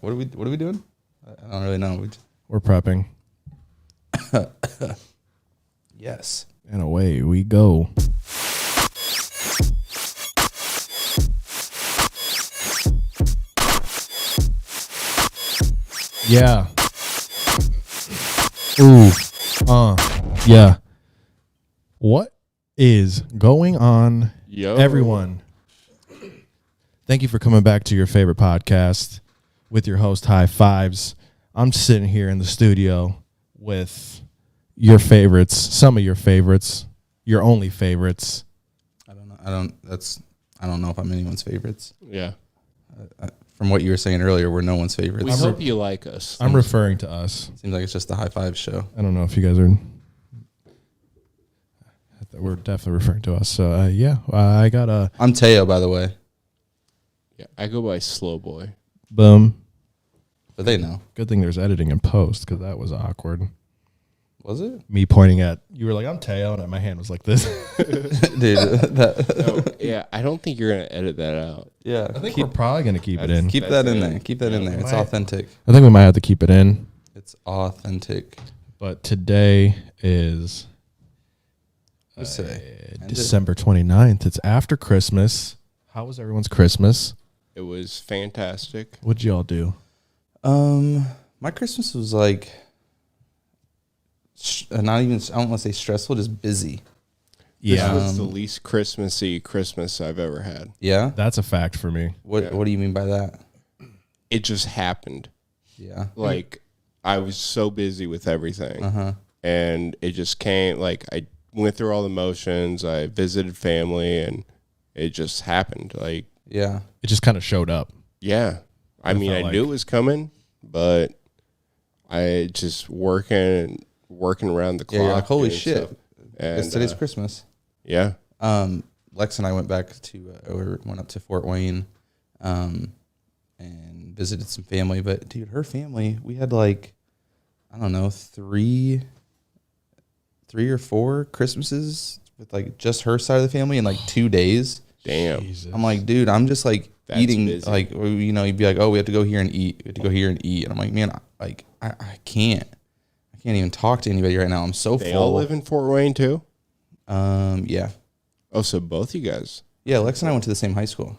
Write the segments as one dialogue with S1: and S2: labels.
S1: What are we doing? I don't really know.
S2: We're prepping.
S1: Yes.
S2: And away we go. Yeah. Ooh. Yeah. What is going on, everyone? Thank you for coming back to your favorite podcast with your host, High Fives. I'm sitting here in the studio with your favorites, some of your favorites, your only favorites.
S1: I don't know. I don't know if I'm anyone's favorites.
S3: Yeah.
S1: From what you were saying earlier, we're no one's favorites.
S3: We hope you like us.
S2: I'm referring to us.
S1: Seems like it's just the High Five show.
S2: I don't know if you guys are. We're definitely referring to us. So, I got a
S1: I'm Teo, by the way.
S3: Yeah, I go by Slow Boy.
S2: boom.
S1: But they know.
S2: Good thing there's editing and post because that was awkward.
S1: Was it?
S2: Me pointing at, you were like, I'm Teo, and my hand was like this.
S1: Dude,
S3: Yeah, I don't think you're going to edit that out.
S1: yeah.
S2: I think we're probably going to keep it in.
S1: Keep that in there. Keep that in there. It's
S2: Might.
S1: authentic.
S2: I think we might have to keep it in.
S1: It's authentic.
S2: But today is
S1: What's today?
S2: December 29th. It's after Christmas. How was everyone's Christmas?
S3: It was fantastic.
S2: What'd y'all do?
S1: My Christmas was like not even, I don't want to say stressful, just busy.
S3: This was the least Christmassy Christmas I've ever had.
S1: Yeah.
S2: That's a fact for me.
S1: What do you mean by that?
S3: It just happened.
S1: Yeah.
S3: Like, I was so busy with everything.
S1: Uh-huh.
S3: And it just came, like, I went through all the motions. I visited family, and it just happened. Like,
S1: Yeah.
S2: It just kind of showed up.
S3: yeah. I mean, I knew it was coming, but I just working around the clock.
S1: Yeah, you're like, holy
S3: doing
S1: shit.
S3: stuff. And
S1: It's today's Christmas.
S3: yeah.
S1: Lex and I went back went up to Fort Wayne, and visited some family. But dude, her family, we had like, I don't know, three or four Christmases with like just her side of the family in like 2 days.
S3: Damn.
S2: Jesus.
S1: I'm like, dude, I'm just like
S3: That's
S1: eating,
S3: busy.
S1: like, you know, you'd be like, oh, we have to go here and eat. We have to go here and eat. And I'm like, man, I can't even talk to anybody right now. I'm so
S3: They
S1: full.
S3: all live in Fort Wayne too?
S1: Yeah.
S3: Oh, so both you guys.
S1: Yeah, Lex and I went to the same high school.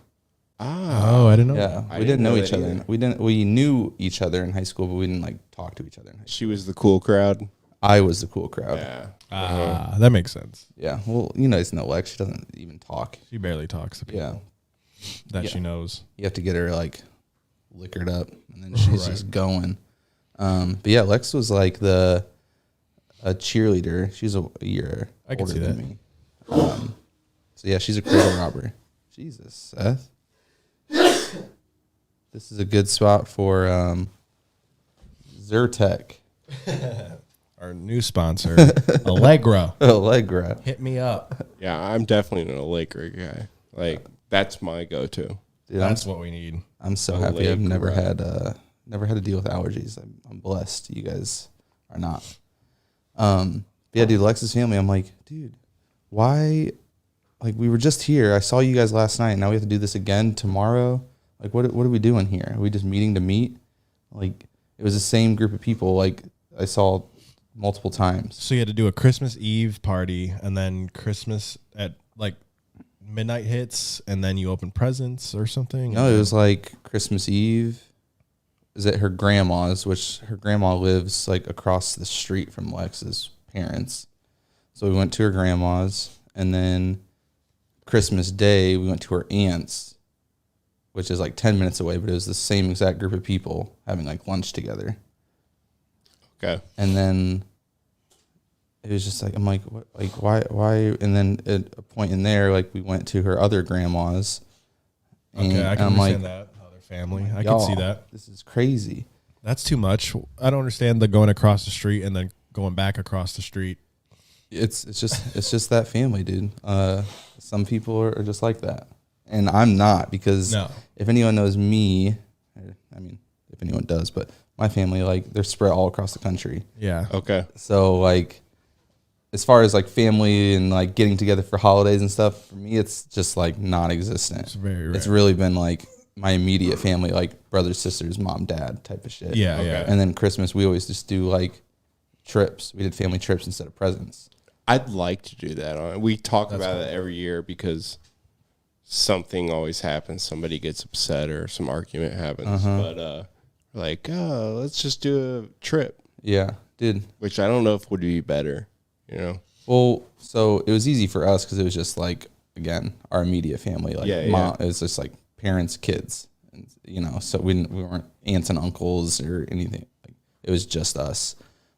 S3: Ah.
S2: Oh, I didn't know.
S1: Yeah,
S3: I
S1: we
S3: didn't
S1: didn't know
S3: know
S1: each
S3: that
S1: other.
S3: either.
S1: We knew each other in high school, but we didn't like talk to each other in high school.
S3: She was the cool crowd.
S1: I was the cool crowd.
S3: Yeah.
S2: That makes sense.
S1: Yeah. Well, you guys know Lex. She doesn't even talk.
S2: She barely talks to people
S1: Yeah.
S2: that
S1: Yeah.
S2: she knows.
S1: You have to get her like liquored up, and then she's
S2: Right.
S1: just going. But yeah, Lex was like a cheerleader. She's a year
S2: I can
S1: older
S2: see
S1: than
S2: that.
S1: me. So yeah, she's a cradle robber. Jesus, Seth. This is a good spot for Zyrtec.
S2: Our new sponsor, Allegra.
S1: Allegra.
S2: Hit me up.
S3: Yeah, I'm definitely an Allegra guy. Like, that's my go-to.
S1: Dude,
S2: That's what we need.
S1: I'm so happy. I've
S3: Allegra.
S1: never had to deal with allergies. I'm blessed. You guys are not. Yeah, dude, Lex's family. I'm like, dude, why? Like, we were just here. I saw you guys last night. Now we have to do this again tomorrow. Like, what are we doing here? Are we just meeting to meet? Like, it was the same group of people. Like, I saw multiple times.
S2: So you had to do a Christmas Eve party, and then Christmas at like midnight hits, and then you open presents or something.
S1: No, it was like Christmas Eve. Is at her grandma's, which her grandma lives like across the street from Lex's parents. So we went to her grandma's, and then Christmas Day we went to her aunt's, which is like 10 minutes away, but it was the same exact group of people having like lunch together.
S3: Okay.
S1: And then it was just like, I'm like, what, like, why? And then at a point in there, like we went to her other grandma's.
S2: Okay, I can
S1: I'm
S2: understand that. Other family, I can see
S1: y'all,
S2: that.
S1: This is crazy.
S2: That's too much. I don't understand the going across the street and then going back across the street.
S1: It's just that family, dude. Some people are just like that, and I'm not, because
S2: No.
S1: if anyone knows me, I mean, if anyone does, but my family, like, they're spread all across the country.
S2: Yeah.
S3: Okay.
S1: So like, as far as like family and like getting together for holidays and stuff, for me, it's just like non-existent.
S2: It's very rare.
S1: It's really been like my immediate family, like brothers, sisters, mom, dad type of shit.
S2: Yeah, yeah.
S1: And then Christmas, we always just do like trips. We did family trips instead of presents.
S3: I'd like to do that. We talk about it every year because something always happens. Somebody gets upset or some argument happens. But like, oh, let's just do a trip.
S1: Yeah, dude.
S3: Which I don't know if would be better, you know?
S1: Well, so it was easy for us because it was just like, again, our immediate family. Like, mom, it was just like parents, kids, and, you know, so we weren't aunts and uncles or anything. Like, it was just us.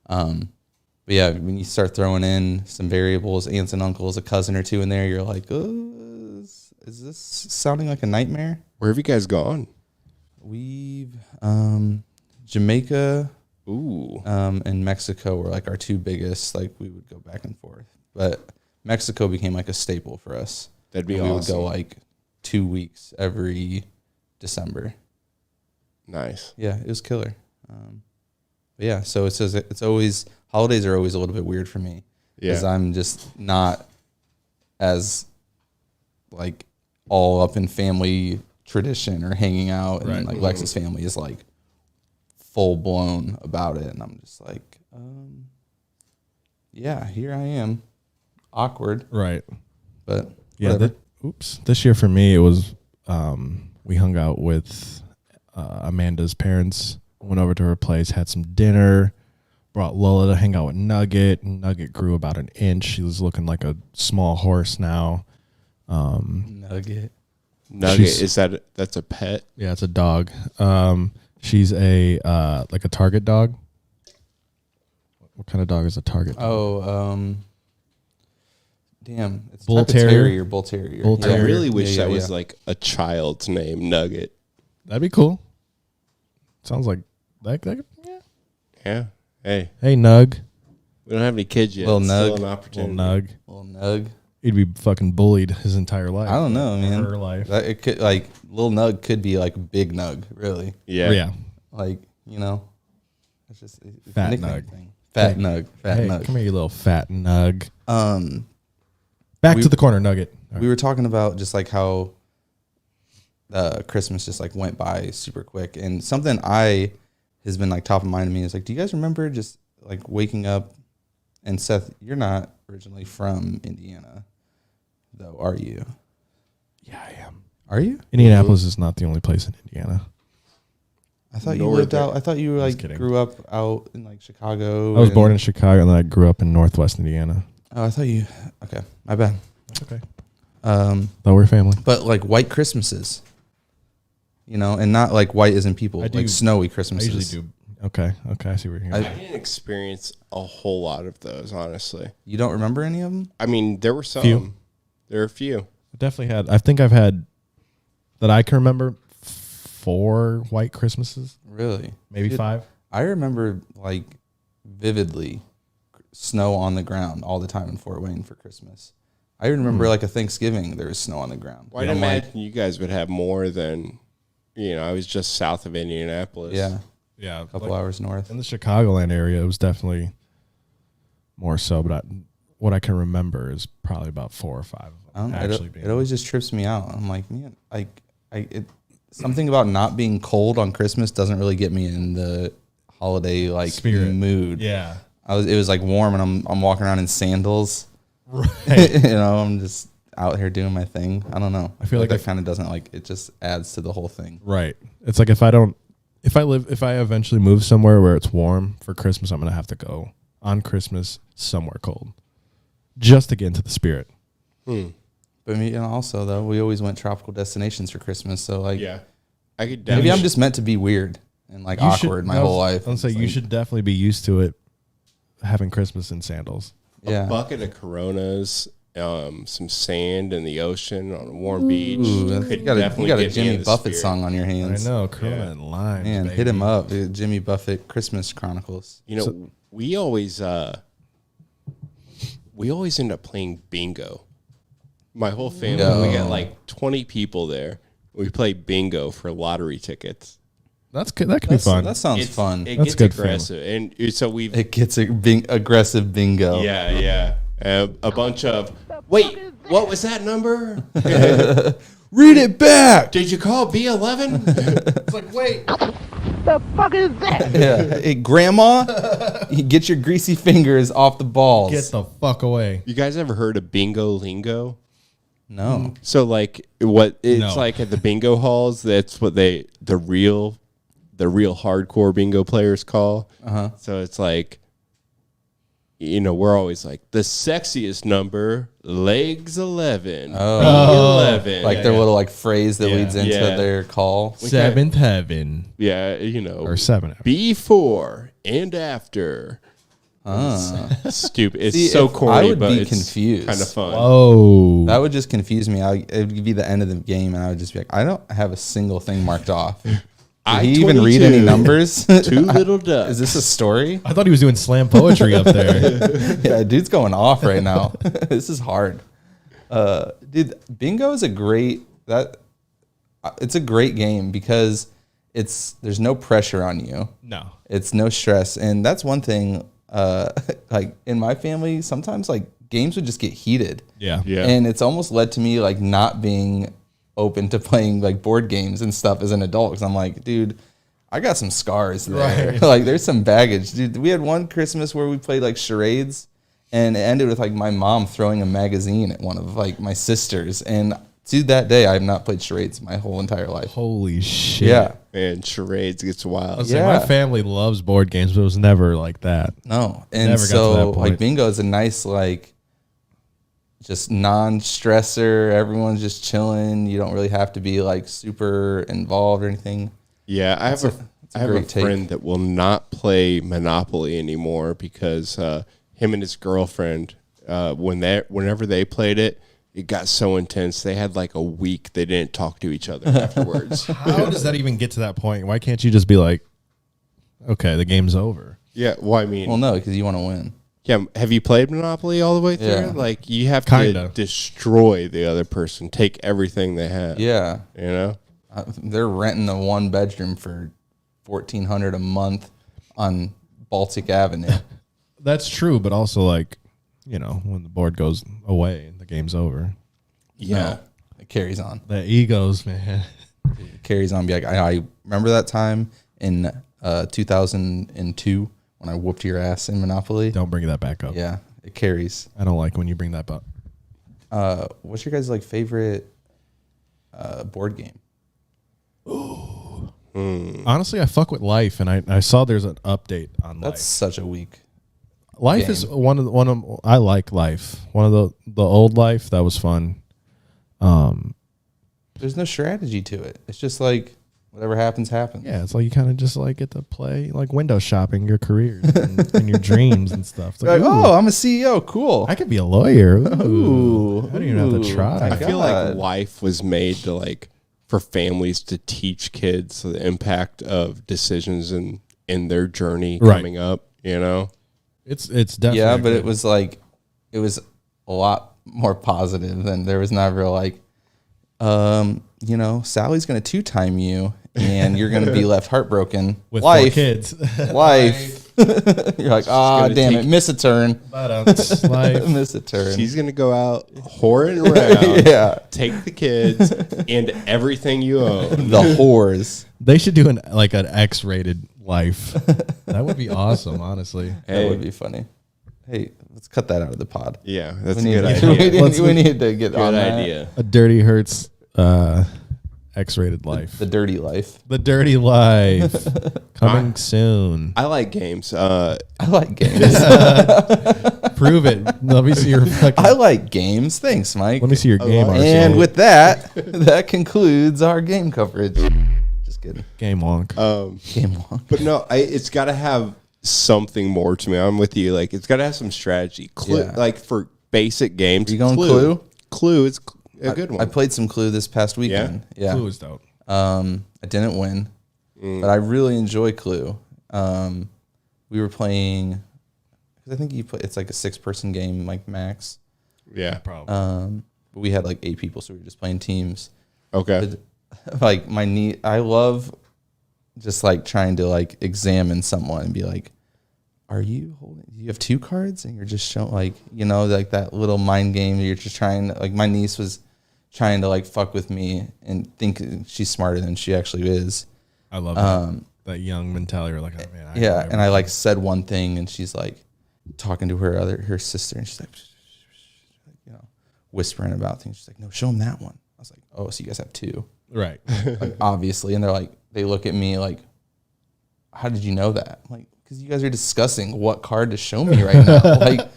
S1: But yeah, when you start throwing in some variables, aunts and uncles, a cousin or two in there, you're like, oh, is this sounding like a nightmare?
S3: Where have you guys gone?
S1: We've Jamaica, and Mexico were like our two biggest. Like, we would go back and forth, but Mexico became like a staple for us.
S3: That'd be
S1: and
S3: awesome.
S1: We would go like 2 weeks every December.
S3: Nice.
S1: Yeah, it was killer. But yeah, so it's always, holidays are always a little bit weird for me because I'm just not as like all up in family tradition or hanging out, and like Lex's family is like full blown about it, and I'm just like, yeah, here I am, awkward,
S2: Right.
S1: but
S2: yeah. This year for me, it was we hung out with Amanda's parents. Went over to her place, had some dinner. Brought Lola to hang out with Nugget. Nugget grew about an inch. She was looking like a small horse now.
S1: Nugget.
S3: Is that's a pet?
S2: Yeah, it's a dog. She's a like a Target dog. What kind of dog is a Target dog?
S1: Oh, damn, it's
S2: Bull
S1: type of
S2: terrier.
S1: Bull terrier.
S2: Bull
S3: I
S2: terrier.
S3: really wish that was like a child's name, Nugget.
S2: That'd be cool. Sounds like that. Yeah.
S3: Yeah. Hey,
S2: Nug.
S3: we don't have any kids yet.
S1: Little
S3: It's
S1: Nug.
S3: still an
S2: Little
S3: opportunity.
S2: Nug.
S1: Little Nug.
S2: He'd be fucking bullied his entire life.
S1: I don't know, man.
S2: Her life.
S1: It could, like, Lil Nug could be like Big Nug, really.
S3: Yeah.
S2: Yeah.
S1: Like, you know, it's just it's
S2: Fat
S1: a nickname
S2: Nug.
S1: thing. Fat
S2: Hey.
S1: Nug. Fat
S2: Hey,
S1: Nug.
S2: come here, you little fat Nug. Back
S1: We-
S2: to the corner, Nugget.
S1: We were talking about just like how Christmas just like went by super quick, and something has been like top of mind to me is like, do you guys remember just like waking up? And Seth, you're not originally from Indiana, though, are you?
S2: Yeah, I am.
S1: Are you?
S2: Indianapolis is not the only place in Indiana.
S1: I thought you lived
S3: Northern.
S1: out. I thought you like
S2: kidding.
S1: grew up out in like Chicago.
S2: I was born in Chicago, and then I grew up in Northwest Indiana.
S1: Oh, I thought you. Okay, my bad.
S2: Okay.
S1: Thought
S2: we're family.
S1: But like white Christmases, you know, and not like white as in people,
S2: I do-
S1: like snowy
S2: I
S1: Christmases.
S2: usually do. Okay. I see where you're going.
S3: I didn't experience a whole lot of those, honestly.
S1: You don't remember any of them?
S3: I mean, there were some.
S2: Few.
S3: There were a few.
S2: I definitely had. I think I've had that I can remember 4 white Christmases,
S1: Really?
S2: maybe
S1: Dude,
S2: 5.
S1: I remember like vividly snow on the ground all the time in Fort Wayne for Christmas. I even remember like a Thanksgiving there was snow on the ground.
S3: Well, I'd imagine you guys would have more than, I was just south of Indianapolis.
S1: Yeah,
S2: Yeah,
S1: a couple hours north.
S2: in the Chicagoland area, it was definitely more so. But what I can remember is probably about 4 or 5 of them
S1: I don't know.
S2: actually
S1: It
S2: being.
S1: always just trips me out. I'm like, man, something about not being cold on Christmas doesn't really get me in the holiday like
S2: Spirit.
S1: mood.
S2: Yeah.
S1: It was like warm, and I'm walking around in sandals.
S2: Right.
S1: You know, I'm just out here doing my thing. I don't know.
S2: I feel like
S1: that kind of doesn't like it. Just adds to the whole thing.
S2: Right. It's like if I eventually move somewhere where it's warm for Christmas, I'm gonna have to go on Christmas somewhere cold, just to get into the spirit.
S1: But also though, we always went tropical destinations for Christmas. So like,
S3: Yeah. I could
S1: maybe
S3: definitely.
S1: I'm just meant to be weird and like awkward my whole life.
S2: I'll say
S1: It's
S2: you
S1: like,
S2: should definitely be used to it, having Christmas in sandals.
S1: Yeah.
S3: A bucket of Coronas, some sand in the ocean on a warm beach.
S1: Ooh,
S3: could
S1: you got a
S3: definitely
S1: Jimmy
S3: get me in the
S1: Buffett
S3: spirit.
S1: song on your
S2: I
S1: hands.
S2: know, Corona and lime.
S1: Man, hit him up, dude. Jimmy Buffett Christmas Chronicles.
S3: We always end up playing bingo. My whole family, we got like 20 people there. We play bingo for lottery tickets.
S2: That could be fun.
S1: That sounds fun.
S3: It
S2: That's
S3: gets
S2: good for
S3: aggressive, and so we've
S1: It gets aggressive bingo.
S3: aggressive bingo. A bunch of wait. What was that number?
S1: Read it back.
S3: Did you call B11?
S2: It's like, wait.
S1: Yeah. Hey, Grandma, you get your greasy fingers off the balls.
S2: Get the fuck away.
S3: You guys ever heard of bingo lingo?
S1: No.
S3: So like what it's
S2: No.
S3: like at the bingo halls, that's what the real hardcore bingo players call. So it's like, you know, we're always like the sexiest number, legs 11, B11.
S1: Like their little like phrase that leads into
S3: Yeah.
S1: their call.
S2: Seventh heaven.
S3: Yeah, you know,
S2: Or 7
S3: before and after. It's stupid. It's
S1: See,
S3: so
S1: if
S3: corny,
S1: I would
S3: but
S1: be
S3: it's
S1: confused.
S3: kind of fun.
S2: Oh.
S1: That would just confuse me. It would be the end of the game, and I would just be like, I don't have a single thing marked off. Did he even read any numbers?
S3: 2 little ducks.
S1: Is this a story?
S2: I thought he was doing slam poetry up there.
S1: Yeah, dude's going off right now. This is hard. Dude, bingo is it's a great game because there's no pressure on you.
S2: No.
S1: It's no stress. And that's one thing, like in my family, sometimes like games would just get heated.
S2: Yeah.
S3: Yeah.
S1: And it's almost led to me like not being open to playing like board games and stuff as an adult. Cause I'm like, dude, I got some scars there.
S2: Right.
S1: Like there's some baggage. Dude, we had one Christmas where we played like charades and it ended with like my mom throwing a magazine at one of like my sisters. And to that day, I have not played charades my whole entire life.
S2: Holy shit.
S1: Yeah.
S3: Man, charades gets
S2: I
S3: wild.
S2: was like,
S1: Yeah.
S2: my family loves board games, but it was never like that.
S1: No. And
S2: Never got to
S1: so
S2: that point.
S1: like bingo is a nice like just non-stressor. Everyone's just chilling. You don't really have to be like super involved or anything.
S3: Yeah, I have a
S1: great take.
S3: friend that will not play Monopoly anymore because him and his girlfriend, whenever they played it, it got so intense. They had like a week they didn't talk to each other afterwards.
S2: How does that even get to that point? Why can't you just be like, okay, the game's over?
S3: Yeah, well, I mean,
S1: Well, no, because you want to win.
S3: yeah. Have you played Monopoly all the way through?
S1: Yeah.
S3: Like you have
S2: Kinda.
S3: to destroy the other person, take everything they have.
S1: Yeah.
S3: you know.
S1: They're renting a 1-bedroom for $1,400 a month on Baltic Avenue.
S2: That's true, but also like, you know, when the board goes away, the game's over.
S3: Yeah,
S1: No, it carries on.
S2: The egos, man.
S1: It carries on. Be like, I remember that time in 2002 when I whooped your ass in Monopoly.
S2: Don't bring that back up.
S1: Yeah, it carries.
S2: I don't like when you bring that up.
S1: What's your guys' like favorite board game?
S2: Honestly, I fuck with Life, and I saw there's an update on
S1: That's such a weak.
S2: Life.
S1: game.
S2: Is one of I like Life. One of the old Life that was fun.
S1: There's no strategy to it. It's just like whatever happens, happens.
S2: Yeah, it's like you kind of just like get to play like window shopping your careers and your dreams and stuff. It's
S1: You're
S2: like,
S1: like,
S2: ooh,
S1: oh, I'm a CEO. Cool.
S2: I could be a lawyer. Ooh,
S1: Ooh.
S2: I don't even have to
S1: Ooh.
S2: try.
S3: I feel
S1: God.
S3: like life was made to like for families to teach kids the impact of decisions in their journey
S2: Right.
S3: coming up. You know,
S2: It's definitely
S1: Yeah, but
S2: good.
S1: it was like, it was a lot more positive than there was not real like, you know, Sally's going to 2-time you and you're going to be left heartbroken.
S2: with 4 kids.
S1: Life. You're like, ah,
S3: gonna
S1: damn
S3: take-
S1: it. Miss a turn.
S2: Life.
S1: Miss a turn.
S3: she's gonna go out whoring around,
S1: Yeah.
S3: take the kids and everything you own.
S1: The whores.
S2: They should do an X-rated Life. That would be awesome, honestly.
S1: That
S3: Hey,
S1: would be funny. Hey, let's cut that out of the pod.
S3: yeah, that's
S1: We
S3: a
S1: need,
S3: good idea.
S1: we need to get
S3: Good
S1: on that.
S3: idea.
S2: A Dirty Hurts X-rated Life.
S1: The dirty life.
S2: The Dirty Life coming soon.
S3: I like games.
S1: I like games.
S2: Prove it. Let me see your fucking,
S1: I like games. Thanks, Mike.
S2: let me see your game arsenal.
S1: And with that, that concludes our game coverage. Just kidding.
S2: Game wonk.
S1: Game long.
S3: But no, it's got to have something more to me. I'm with you. Like it's got to have some strategy.
S1: Yeah.
S3: Like for basic games.
S1: You going Clue?
S3: Clue is a good one.
S1: I played some Clue this past weekend. Yeah.
S2: Clue is dope.
S1: I didn't win, but I really enjoy Clue. We were playing, 'cause I think you play. It's like a 6-person game, like max.
S3: yeah.
S2: Probably.
S1: But we had like 8 people, so we were just playing teams.
S3: Okay.
S1: Like I love just like trying to like examine someone and be like, are you holding? You have 2 cards, and you're just showing like like that little mind game. You're just trying to, like, my niece was trying to like fuck with me and think she's smarter than she actually is.
S2: I love that young mentality. Like, oh, man,
S1: and I like said one thing, and she's like talking to her sister, and she's like, whispering about things. She's like, no, show him that one. I was like, oh, so you guys have 2,
S2: right?
S1: like, obviously. And they're like, they look at me like, how did you know that? I'm like, because you guys are discussing what card to show me right now.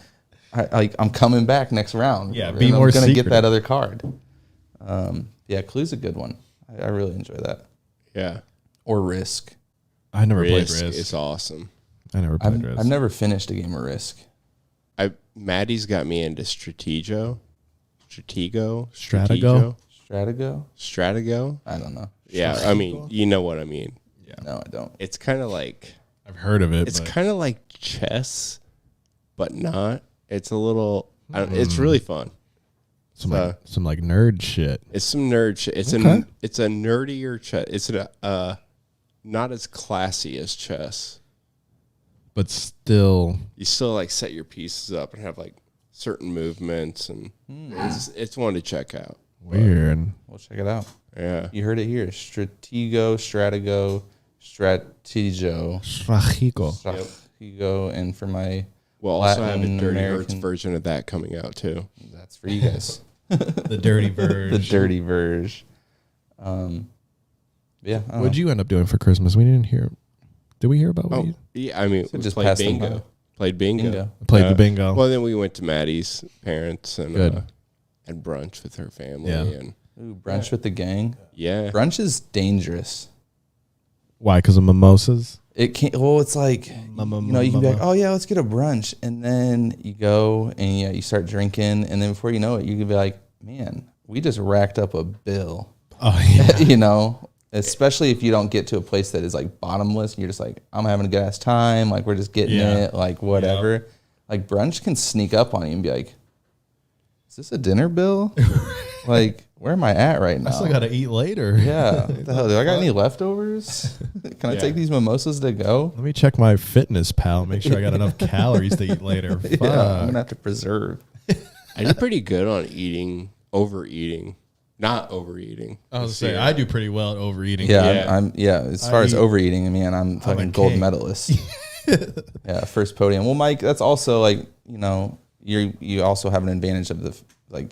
S1: I'm coming back next round.
S2: Yeah,
S1: and
S2: be more
S1: I'm gonna get
S2: secretive.
S1: that other card. Yeah, Clue's a good one. I really enjoy that.
S3: Yeah.
S1: Or Risk.
S2: I never played
S3: Risk
S2: Risk.
S3: is awesome.
S2: I never played Risk.
S1: I've never finished a game of Risk.
S3: Maddie's got me into Stratego.
S2: Stratego?
S3: Stratego?
S1: I don't know.
S3: Yeah, I mean, you know what I mean.
S2: Yeah.
S1: No, I don't.
S3: It's kind of like
S2: I've heard of it.
S3: it's
S2: but
S3: kind of like chess, but not. It's a little. It's really fun.
S2: some like nerd shit.
S3: It's some nerd shit. It's
S2: Okay.
S3: it's a nerdier chess. It's not as classy as chess.
S2: But still,
S3: You still like set your pieces up and have like certain movements, and it's one to check out.
S2: weird.
S1: We'll check it out.
S3: Yeah.
S1: You heard it here. Stratego, Strategigo, Stratego, and for my
S3: We'll also have a
S1: Latin
S3: Dirty
S1: American-
S3: Hurts version of that coming out too.
S1: that's for you guys.
S2: The dirty version.
S1: The dirty verge. Yeah. I don't
S2: What'd
S1: know.
S2: you end up doing for Christmas? We didn't hear. Did we hear about what
S3: Oh,
S2: you
S3: yeah. I mean, we
S1: just
S3: played
S1: pass them
S3: bingo.
S1: by.
S3: Played bingo.
S1: Bingo.
S2: played the bingo?
S3: Well, then we went to Maddie's parents and
S2: Good.
S3: had brunch with her family.
S2: Yeah.
S3: And
S1: Ooh, brunch with the gang.
S3: yeah.
S1: Brunch is dangerous.
S2: Why? Because of mimosas?
S1: It can't. Well, it's like you can be like, oh yeah, let's get a brunch, and then you go and you start drinking, and then before you know it, you can be like, man, we just racked up a bill.
S2: Oh yeah.
S1: Especially if you don't get to a place that is like bottomless, and you're just like, I'm having a good ass time, like we're just getting
S2: Yeah.
S1: it, like whatever. Like brunch can sneak up on you and be like, is this a dinner bill? Like, where am I at right now?
S2: I still got to eat later.
S1: Yeah. What the hell? Do I got any leftovers? Can I
S3: Yeah.
S1: take these mimosas to go?
S2: Let me check my fitness pal. Make sure I got enough calories to eat later. Fuck.
S1: Yeah, I'm gonna have to preserve.
S3: I did pretty good on overeating. Not overeating.
S2: I was saying I do pretty well at overeating.
S1: Yeah,
S3: Yeah.
S1: as far as
S2: eat-
S1: overeating, man, I'm fucking gold
S2: king.
S1: medalist. Yeah, first podium. Well, Mike, that's also like, you also have an advantage of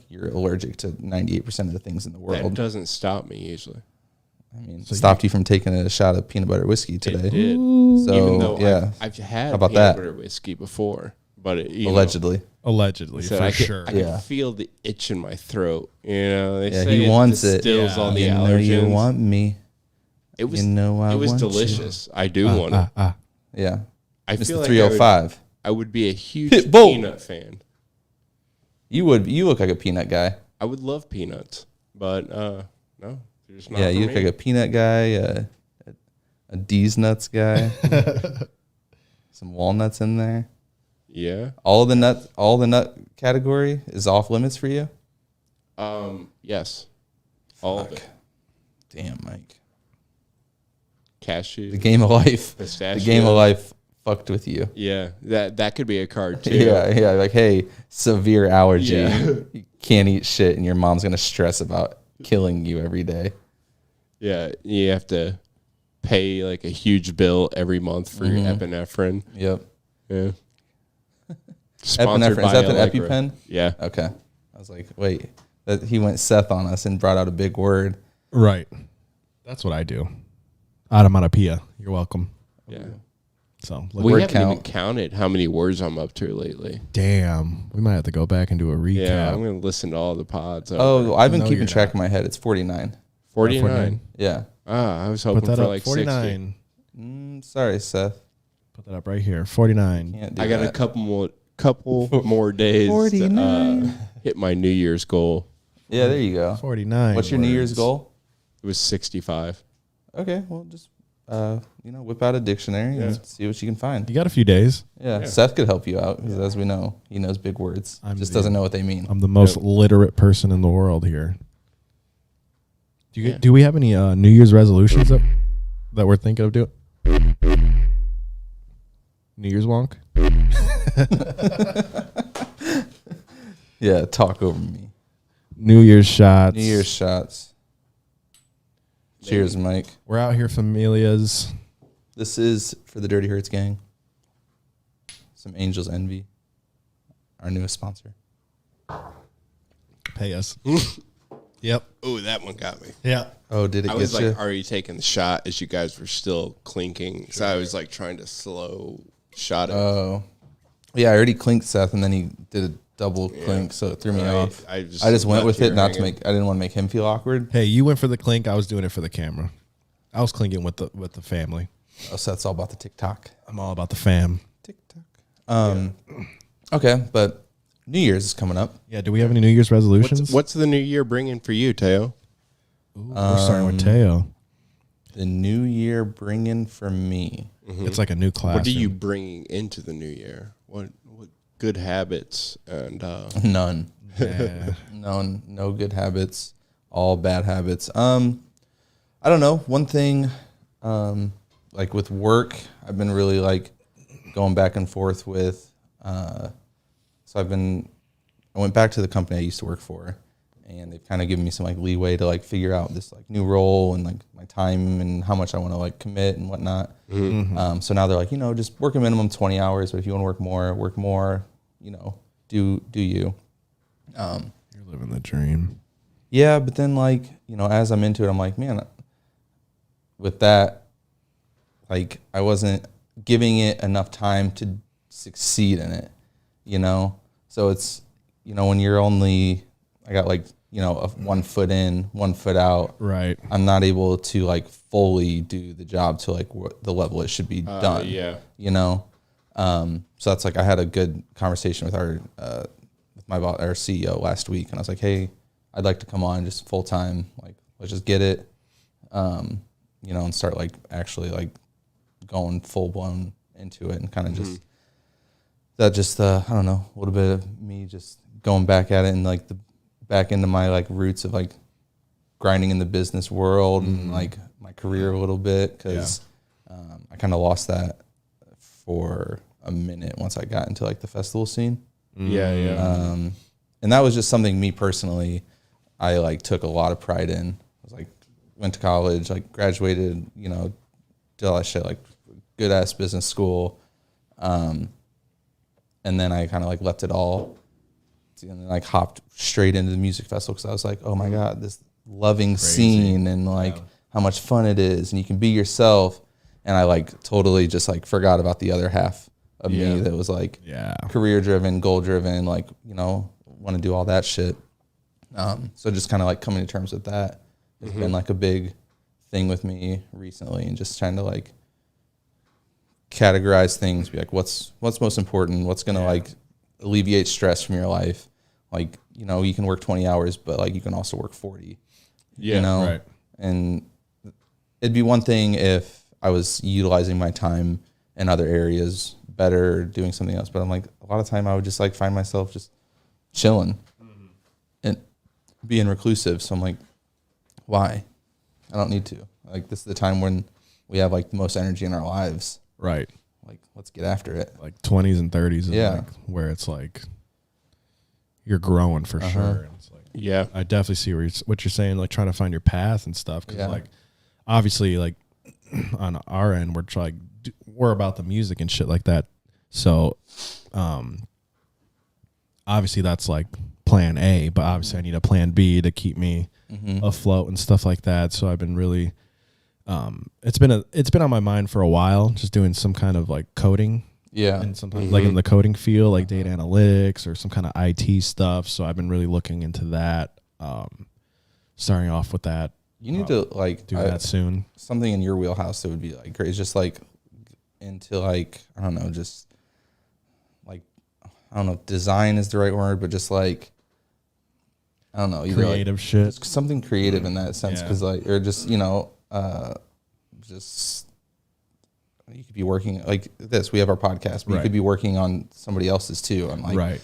S1: you're allergic to 98% of the things in the
S3: That
S1: world.
S3: doesn't stop me usually.
S1: I mean, stopped you from taking a shot of peanut butter whiskey today.
S3: It did.
S1: So
S3: Even though
S1: yeah,
S3: I've had
S1: How about
S3: peanut
S1: that?
S3: butter whiskey before, but
S1: allegedly.
S2: Allegedly,
S3: So
S2: for
S3: I
S2: sure.
S3: can
S1: Yeah.
S3: feel the itch in my throat. They
S1: Yeah,
S3: say
S1: he wants it.
S3: distills all the
S1: You know
S3: allergens.
S1: you want me.
S3: It was,
S1: you know I
S3: it was
S1: want you.
S3: delicious. I do want it.
S1: Yeah,
S3: I
S1: it's
S3: feel
S1: the
S3: like
S1: 305.
S3: I would be a huge
S1: Hit bolt.
S3: peanut fan.
S1: You look like a peanut guy.
S3: I would love peanuts, but no, they're just not.
S1: Yeah,
S3: for
S1: you
S3: me.
S1: look like a peanut guy, a D's nuts guy. Some walnuts in there.
S3: Yeah.
S1: All the nut category is off limits for you.
S3: Yes. All of it.
S1: Damn, Mike.
S3: Cashew.
S1: The game of life.
S3: Pistachio.
S1: The game of life fucked with you.
S3: Yeah, that could be a card too.
S1: Yeah. Like, hey, severe allergy.
S3: Yeah.
S1: You can't eat shit, and your mom's gonna stress about killing you every day.
S3: Yeah, you have to pay like a huge bill every month for your
S1: Mm-hmm.
S3: epinephrine.
S1: Yep.
S3: Yeah.
S1: Epinephrine. Is that the EpiPen?
S3: Yeah.
S1: Okay. I was like, wait, he went Seth on us and brought out a big word.
S2: Right. That's what I do. Onomatopoeia. You're welcome.
S3: Yeah.
S2: So,
S3: We
S1: Word
S3: haven't even
S1: count.
S3: counted how many words I'm up to lately.
S2: damn, we might have to go back and do a recap.
S3: Yeah, I'm going to listen to all the pods.
S1: Oh, I've been
S2: No,
S1: keeping
S2: you're
S1: track
S2: not.
S1: of my head. It's 49.
S3: 49.
S1: Yeah.
S3: I was
S2: Put
S3: hoping
S2: that
S3: for
S2: up.
S3: like
S2: 49.
S3: 60.
S1: Sorry, Seth.
S2: Put that up right here. 49.
S1: Can't do
S3: I got
S1: that.
S3: a couple more days to
S1: 49.
S3: hit my New Year's goal.
S1: Yeah, there you go.
S2: 49.
S1: What's your New Year's
S2: words.
S1: goal?
S3: It was 65.
S1: Okay, well, just whip out a dictionary and see what you can find.
S2: You got a few days.
S1: Yeah, Seth could help you out because, as we know, he knows big words. Just doesn't know what they mean.
S2: I'm the most literate person in the world here. Do we have any New Year's resolutions that we're thinking of doing? New Year's wonk?
S1: Yeah, talk over me.
S2: New Year's shots.
S1: New Year's shots. Cheers, Mike.
S2: We're out here, familias.
S1: This is for the Dirty Hurts gang. Some Angels Envy, our newest sponsor.
S2: Pay us. Yep.
S3: Oh, that one got me.
S2: Yeah.
S1: Oh, did it
S3: I
S1: get
S3: was like
S1: you?
S3: already taking the shot as you guys were still clinking. So I was like trying to slow shot it.
S1: Oh. Yeah, I already clinked Seth, and then he did a double clink, so it threw me off. I just went with it, not to make. I didn't want to make him feel awkward.
S2: Hey, you went for the clink. I was doing it for the camera. I was clinking with the family.
S1: Oh, so that's all about the TikTok.
S2: I'm all about the fam.
S1: TikTok. Okay, but New Year's is coming up.
S2: Yeah. Do we have any New Year's resolutions?
S3: What's the new year bringing for you, Teo?
S2: We're starting with Teo.
S1: The New Year bringing for me.
S2: It's like a new class.
S3: What are you bringing into the new year? What good habits and
S1: None.
S2: Yeah.
S1: No good habits. All bad habits. I don't know. One thing, like with work, I've been really like going back and forth with. So I went back to the company I used to work for, and they've kind of given me some like leeway to like figure out this like new role and like my time and how much I want to like commit and whatnot. So now they're like, just work a minimum 20 hours, but if you want to work more, do you.
S2: You're living the dream.
S1: Yeah, but then like, as I'm into it, I'm like, man, with that, like I wasn't giving it enough time to succeed in it, So it's, when you're only, I got like, 1 foot in, 1 foot out.
S2: Right.
S1: I'm not able to like fully do the job to like the level it should be done.
S3: Yeah.
S1: So that's like, I had a good conversation with my boss, our CEO last week, and I was like, hey, I'd like to come on just full time. Like, let's just get it, and start like actually like going full blown into it and kind of just, I don't know, a little bit of me just going back at it and like back into my like roots of like grinding in the business world and like my career a little bit. Cause, I kind of lost that for a minute once I got into like the festival scene.
S3: Yeah.
S1: And that was just something me personally, I like took a lot of pride in. I was like, went to college, like graduated, did all that shit, like good ass business school. And then I kind of like left it all and then like hopped straight into the music festival because I was like, oh my God, this loving scene and like how much fun it is and you can be yourself. And I like totally just like forgot about the other half of me that was like career driven, goal driven, like, want to do all that shit. So just kind of like coming to terms with that has been like a big thing with me recently and just trying to like categorize things, be like, what's most important? What's going to like alleviate stress from your life? Like, you can work 20 hours, but like you can also work 40,
S2: Right.
S1: And it'd be one thing if I was utilizing my time in other areas better, doing something else. But I'm like, a lot of time I would just like find myself just chilling and being reclusive. So I'm like, why? I don't need to. Like, this is the time when we have like the most energy in our lives.
S2: Right.
S1: Like, let's get after it.
S2: Like 20s and 30s is like where it's like you're growing for sure. And it's like, I definitely see what you're saying, like trying to find your path and stuff. Because like, obviously, like on our end, we're about the music and shit like that. So, obviously that's like plan A, but obviously I need a plan B to keep me afloat and stuff like that. So I've been really, it's been on my mind for a while, just doing some kind of like coding. Yeah. And sometimes like in the coding field, like data analytics or some kind of IT stuff. So I've been really looking into that, starting off with that.
S1: You need to like
S2: do that soon.
S1: Something in your wheelhouse that would be like great is just like into like, I don't know, just like, I don't know if design is the right word, but just like, I don't know,
S2: creative
S1: like,
S2: shit,
S1: something creative in that sense. Cause like, or just, just you could be working like this. We have our podcast, but you could be working on somebody else's too. On like,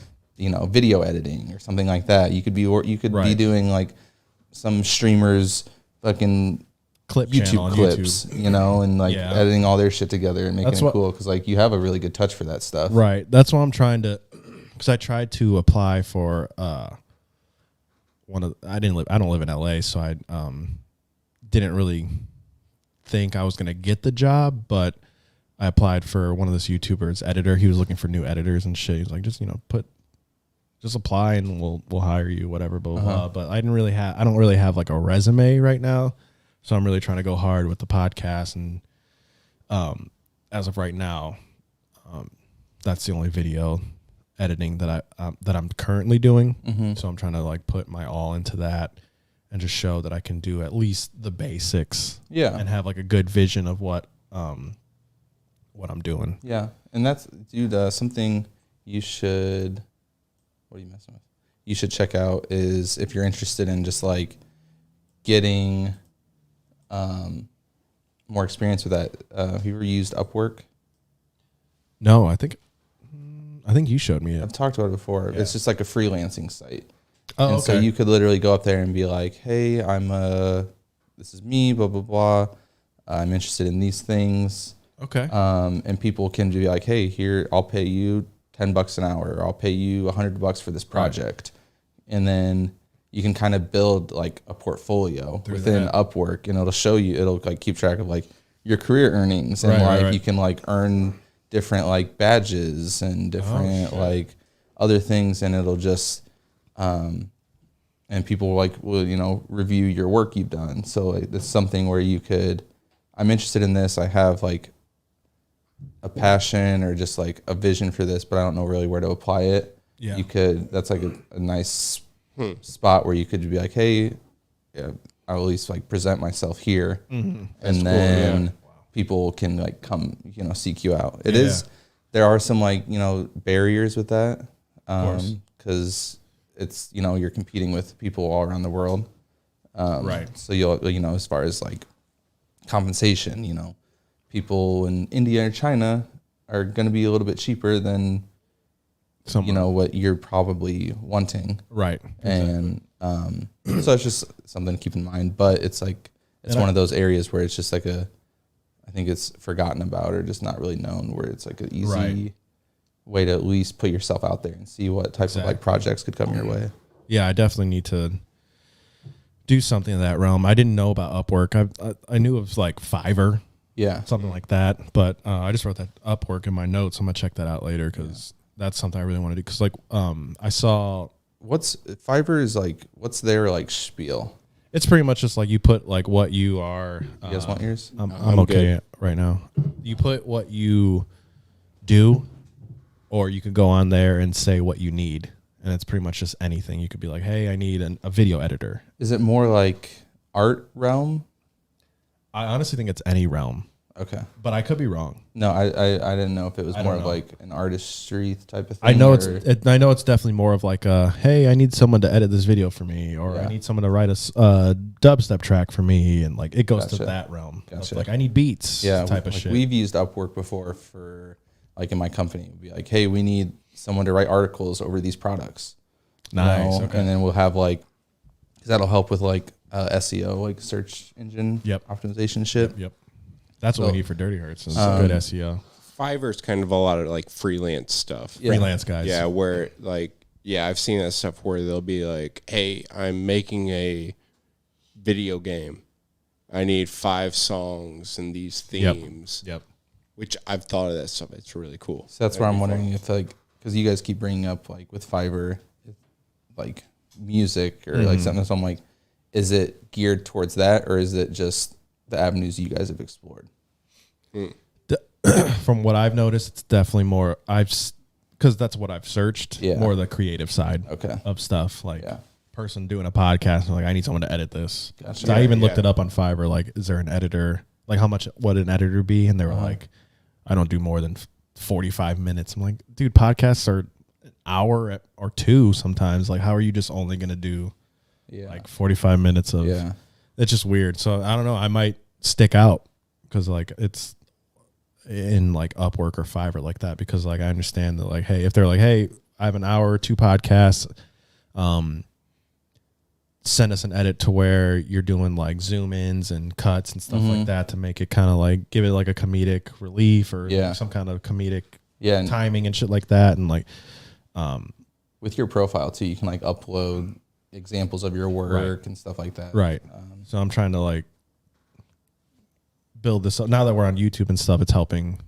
S1: video editing or something like that. You could be, be doing like some streamers fucking
S2: clip channel
S1: YouTube
S2: on
S1: clips,
S2: YouTube.
S1: you know, and like
S2: Yeah.
S1: editing all their shit together and making
S2: That's
S1: it
S2: what-
S1: cool because like you have a really good touch for that stuff.
S2: Right. That's what I'm trying to, because I tried to apply for I don't live in LA, so I didn't really think I was gonna get the job, but I applied for one of this YouTubers editor. He was looking for new editors and shit. He's like, just just apply and we'll hire you, whatever, blah blah. Blah. But I don't really have like a resume right now, so I'm really trying to go hard with the podcast. And as of right now, that's the only video editing that I'm currently doing. So I'm trying to like put my all into that and just show that I can do at least the basics.
S1: Yeah.
S2: And have like a good vision of what I'm doing.
S1: Yeah, and that's, dude, something you should. What are you messing with? You should check out is if you're interested in just like getting more experience with that. Have you ever used Upwork?
S2: No, I think you showed me it.
S1: I've talked about it before.
S2: Yeah.
S1: It's just like a freelancing site.
S2: Oh,
S1: and
S2: okay.
S1: so you could literally go up there and be like, hey, this is me, blah, blah, blah. I'm interested in these things.
S2: Okay.
S1: And people can be like, hey, here, I'll pay you $10 an hour, or I'll pay you $100 for this project. Right. And then you can kind of build like a portfolio within Upwork, and it'll show you, it'll like keep track of like your career earnings, and you can like earn different like badges and different like other things, and it'll just, and people will review your work you've done. So like, that's something where you could, I'm interested in this. I have like a passion or just like a vision for this, but I don't know really where to apply it.
S2: Yeah.
S1: You could, that's like a nice spot where you could be like, hey, I'll at least like present myself here. Mm-hmm. And then people can like come, seek you out. It is, there are some like, barriers with that. Cause it's, you're competing with people all around the world.
S2: Right.
S1: So you'll, as far as like compensation, people in India or China are going to be a little bit cheaper than, what you're probably wanting.
S2: Right.
S1: And so it's just something to keep in mind. But it's like, it's one of those areas where it's just like I think it's forgotten about or just not really known, where it's like an easy way to at least put yourself out there and see what type of like projects could come your way.
S2: Yeah, I definitely need to do something in that realm. I didn't know about Upwork. I knew it was like Fiverr.
S1: Yeah.
S2: Something like that. But I just wrote that Upwork in my notes. I'm going to check that out later because that's something I really want to do. Because like I saw...
S1: What's Fiverr is like, what's their like spiel?
S2: It's pretty much just like you put like what you are...
S1: You guys want yours?
S2: I'm okay right now. You put what you do, or you could go on there and say what you need. And it's pretty much just anything. You could be like, hey, I need a video editor.
S1: Is it more like art realm?
S2: I honestly think it's any realm.
S1: Okay.
S2: But I could be wrong.
S1: No, I didn't know if it was more of like an artistry type of thing.
S2: I know I know it's definitely more of like hey, I need someone to edit this video for me, or I need someone to write a dubstep track for me, and like it goes to that realm. Gotcha. Like I need beats, type of shit.
S1: We've used Upwork before for like in my company. It'd be like, hey, we need someone to write articles over these products.
S2: Nice. Okay.
S1: And then we'll have like, because that'll help with like SEO, like search engine optimization shit.
S2: Yep. That's what we need for Dirty Hurts. Is good SEO.
S3: Fiverr's kind of a lot of like freelance stuff.
S1: Yeah.
S2: Freelance guys.
S3: Yeah, where like, I've seen that stuff where they'll be like, hey, I'm making a video game. I need 5 songs and these themes.
S2: Yep.
S3: Which I've thought of that stuff. It's really cool.
S1: So that's where I'm wondering if like, because you guys keep bringing up like with Fiverr, like music or like something. So I'm like, is it geared towards that, or is it just the avenues you guys have explored?
S2: From what I've noticed, it's definitely more because that's what I've searched. More the creative side of stuff. Like person doing a podcast, and like I need someone to edit this. Gotcha. So I even looked it up on Fiverr. Like, is there an editor? Like, how much would an editor be? And they were like, I don't do more than 45 minutes. I'm like, dude, podcasts are an hour or 2 sometimes. Like, how are you just only gonna do like 45 minutes of? It's just weird. So I don't know. I might stick out because like it's in like Upwork or Fiverr like that, because like I understand that like, hey, if they're like, hey, I have an hour or 2 podcasts, send us an edit to where you're doing like zoom ins and cuts and stuff like that to make it kind of like give it like a comedic relief or like some kind of comedic timing and shit like that. And like,
S1: with your profile too, you can like upload examples of your work and stuff like that.
S2: Right. So I'm trying to like build this up. Now that we're on YouTube and stuff, it's helping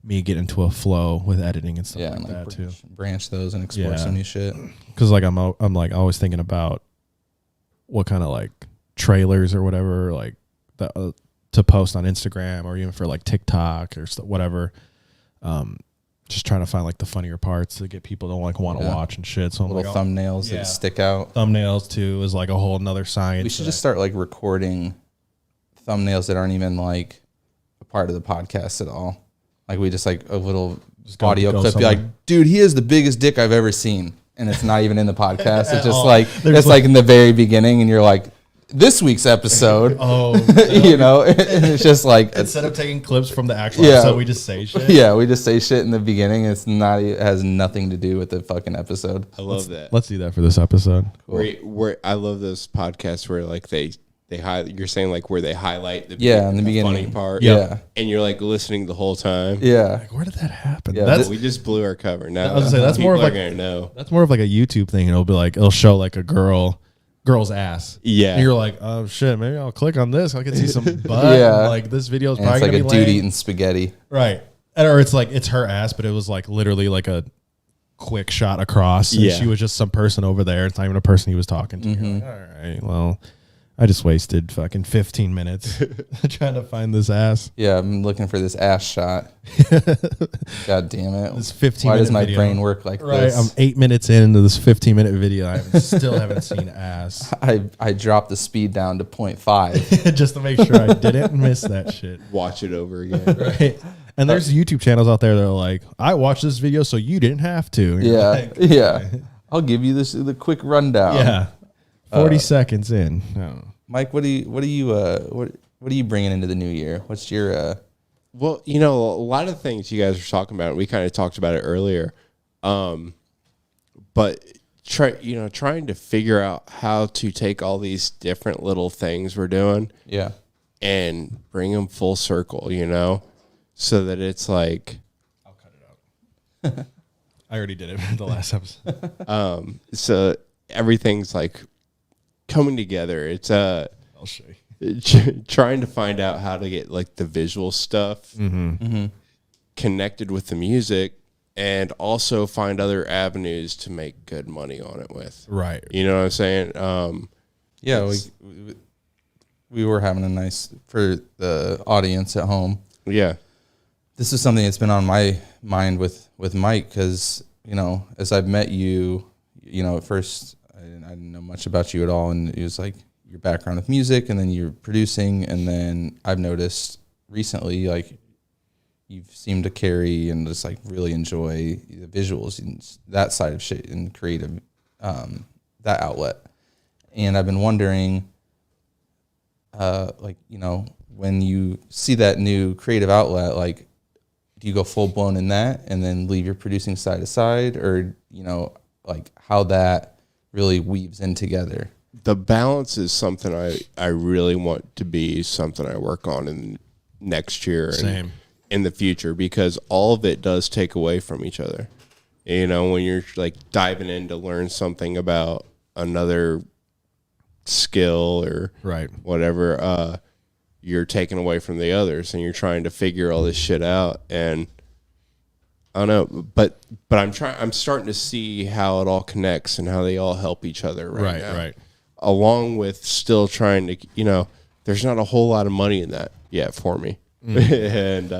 S2: me get into a flow with editing and stuff like that too.
S1: Branch those and explore some new shit.
S2: Because like I'm like always thinking about what kind of like trailers or whatever like that to post on Instagram or even for like TikTok or whatever. Just trying to find like the funnier parts to get people to like want to watch and shit. So
S1: little thumbnails that stick out.
S2: Thumbnails too is like a whole nother science.
S1: We should just start like recording thumbnails that aren't even like a part of the podcast at all. Like we just like a little audio clip, be like, dude, he is the biggest dick I've ever seen. And it's not even in the podcast. It's just like, it's like in the very beginning and you're like, this week's episode, you know, and it's just like,
S2: instead of taking clips from the actual episode, we just say shit.
S1: Yeah. We just say shit in the beginning. It's not, it has nothing to do with the fucking episode.
S3: I love that.
S2: Let's do that for this episode.
S3: Cool. Where I love those podcasts where like they you're saying like where they highlight the
S1: in the beginning
S3: funny part, and you're like listening the whole time.
S2: Like, where did that happen?
S3: We just blew our cover. Now
S2: I was gonna say that's more of like that's more of like a YouTube thing. It'll be like it'll show like a girl's ass.
S3: Yeah,
S2: and you're like, oh shit, maybe I'll click on this. I can see some butt. And like this video is probably
S1: it's like
S2: gonna
S1: a
S2: be
S1: dude eating spaghetti,
S2: right? Or it's like it's her ass, but it was like literally like a quick shot across. And she was just some person over there. It's not even a person he was talking to. Like, all right, well. I just wasted fucking 15 minutes trying to find this ass.
S1: Yeah, I'm looking for this ass shot. God damn it.
S2: This 15
S1: Why
S2: minute
S1: does my
S2: video.
S1: brain work like this?
S2: I'm 8 minutes into this 15-minute video. I still haven't seen ass.
S1: I dropped the speed down to 0.5.
S2: Just to make sure I didn't miss that shit.
S3: Watch it over again.
S2: Right. And there's YouTube channels out there that are like, I watched this video so you didn't have to.
S1: Yeah. I'll give you the quick rundown.
S2: Yeah. 40 seconds in.
S1: Mike, what are you bringing into the new year? What's your
S3: Well, you know, a lot of things you guys are talking about, we kind of talked about it earlier. But trying to figure out how to take all these different little things we're doing and bring them full circle, you know, so that it's like
S2: I'll cut it out. I already did it in the last episode.
S3: So everything's like coming together. It's
S2: I'll show you.
S3: Trying to find out how to get like the visual stuff connected with the music, and also find other avenues to make good money on it with. Right. You know what I'm saying?
S1: We were having a nice, for the audience at home.
S3: Yeah.
S1: This is something that's been on my mind with Mike because, you know, as I've met you, you know, at first I didn't know much about you at all, and it was like your background with music, and then you're producing, and then I've noticed recently, like, you've seemed to carry and just like really enjoy the visuals and that side of shit and creative, that outlet. And I've been wondering, like, you know, when you see that new creative outlet, like, do you go full blown in that and then leave your producing side aside, or, you know, like how that really weaves in together?
S3: The balance is something I really want to be something I work on in next year and in the future, because all of it does take away from each other. You know, when you're like diving in to learn something about another skill or whatever, you're taking away from the others, and you're trying to figure all this shit out. And I don't know, but I'm starting to see how it all connects and how they all help each other right now. Right. Along with still trying to, you know, there's not a whole lot of money in that yet for me. And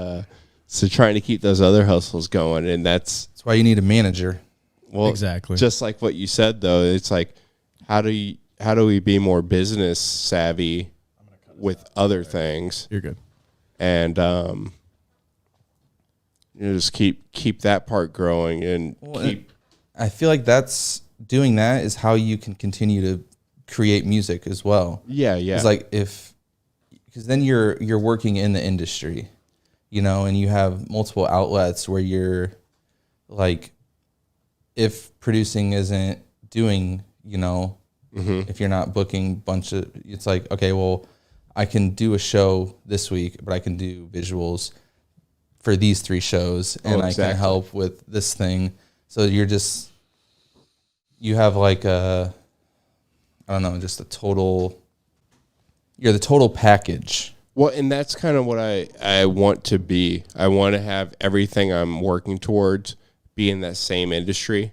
S3: so trying to keep those other hustles going, and that's
S1: why you need a manager.
S3: Well, exactly. Just like what you said though, it's like how do we be more business savvy with other things?
S2: You're good.
S3: And you know, just keep that part growing and keep.
S1: I feel like doing that is how you can continue to create music as well.
S3: Yeah.
S1: It's like because then you're working in the industry, you know, and you have multiple outlets where you're like, if producing isn't doing, you know, If you're not booking it's like, okay, well, I can do a show this week, but I can do visuals for these 3 shows, and I can help with this thing. So you have like I don't know, just you're the total package.
S3: Well, and that's kind of what I want to be. I want to have everything I'm working towards be in that same industry.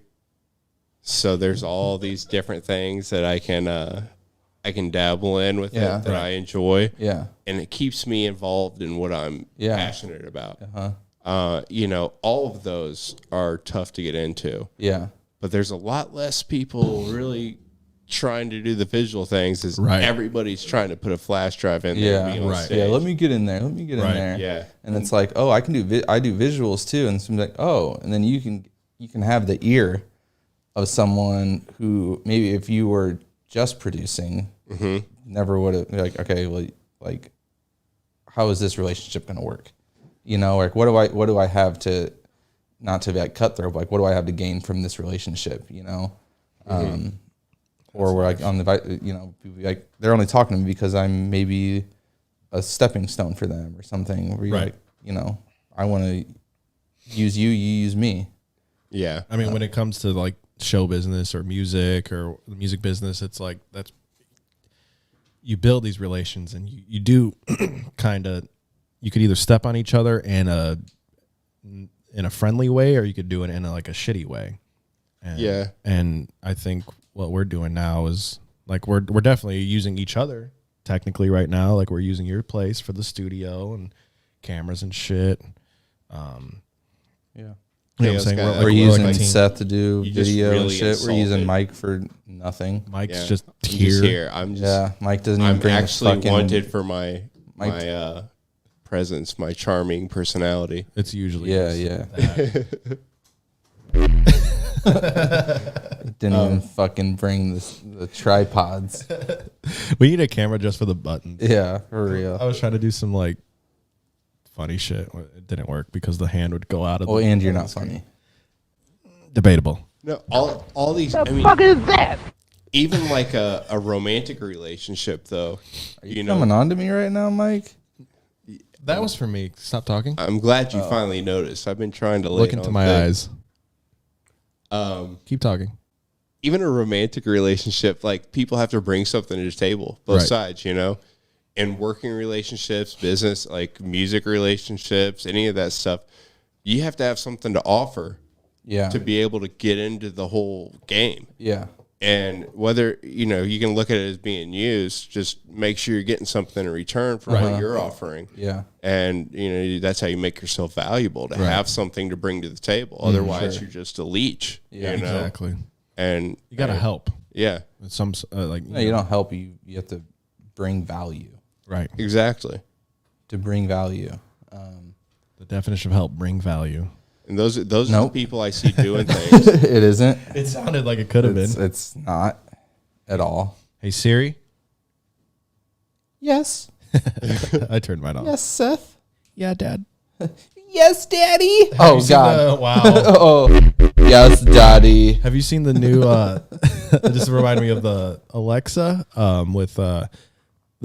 S3: So there's all these different things that I can dabble in with it that I enjoy.
S1: Yeah.
S3: And it keeps me involved in what I'm passionate about. All of those are tough to get into.
S1: Yeah.
S3: But there's a lot less people really trying to do the visual things as everybody's trying to put a flash drive in there and be on stage.
S1: Yeah, let me get in there. In there.
S3: Yeah.
S1: And it's like, oh, I can do I do visuals too. And somebody's like, oh, and then you can have the ear of someone who maybe if you were just producing, never would have like, okay, well, like, how is this relationship going to work? Like what do I have to, not to be like cutthroat, but like what do I have to gain from this relationship? Or we're like on the, like they're only talking to me because I'm maybe a stepping stone for them or something. Where you're like, I want to use you, you use me.
S3: Yeah.
S2: I mean, when it comes to like show business or music or the music business, it's like you build these relations and you do kind of, you could either step on each other in a friendly way, or you could do it in a shitty way. And I think what we're doing now is like we're definitely using each other technically right now. Like we're using your place for the studio and cameras and shit.
S1: We're using Seth to do video and shit. We're using Mike for nothing.
S2: Mike's just here.
S1: Mike doesn't even bring
S3: actually wanted for my presence, my charming personality.
S2: It's usually
S1: Didn't even fucking bring the tripods.
S2: We need a camera just for the buttons.
S1: Yeah, for real.
S2: I was trying to do some funny shit. It didn't work because the hand would go out of.
S1: Oh, and you're not funny.
S2: Debatable.
S3: No, all these.
S4: The fuck is that?
S3: Even like a romantic relationship, though.
S1: Are you coming on to me right now, Mike?
S2: That was for me. Stop talking.
S3: I'm glad you finally noticed. I've been trying to
S2: look into my eyes. Keep talking.
S3: Even a romantic relationship, like people have to bring something to the table, both sides, And working relationships, business, like music relationships, any of that stuff, you have to have something to offer to be able to get into the whole game.
S1: Yeah.
S3: And whether, you can look at it as being used, just make sure you're getting something in return for what you're offering.
S1: Yeah.
S3: And, that's how you make yourself valuable, to have something to bring to the table. Otherwise, you're just a leech.
S2: Yeah, exactly.
S3: And
S2: you got to help.
S3: Yeah.
S2: Some
S1: no, you don't help. You have to bring value.
S2: Right.
S3: Exactly.
S1: To bring value.
S2: The definition of help, bring value.
S3: And those are the people I see doing things.
S1: It isn't.
S2: It sounded like it could have been.
S1: It's not at all.
S2: Hey, Siri.
S1: Yes.
S2: I turned mine off.
S1: Yes, Seth.
S2: Yeah, Dad.
S1: Yes, Daddy. Oh, God.
S2: Wow.
S1: Oh, yes, Daddy.
S2: Have you seen the new, it just reminded me of the Alexa with the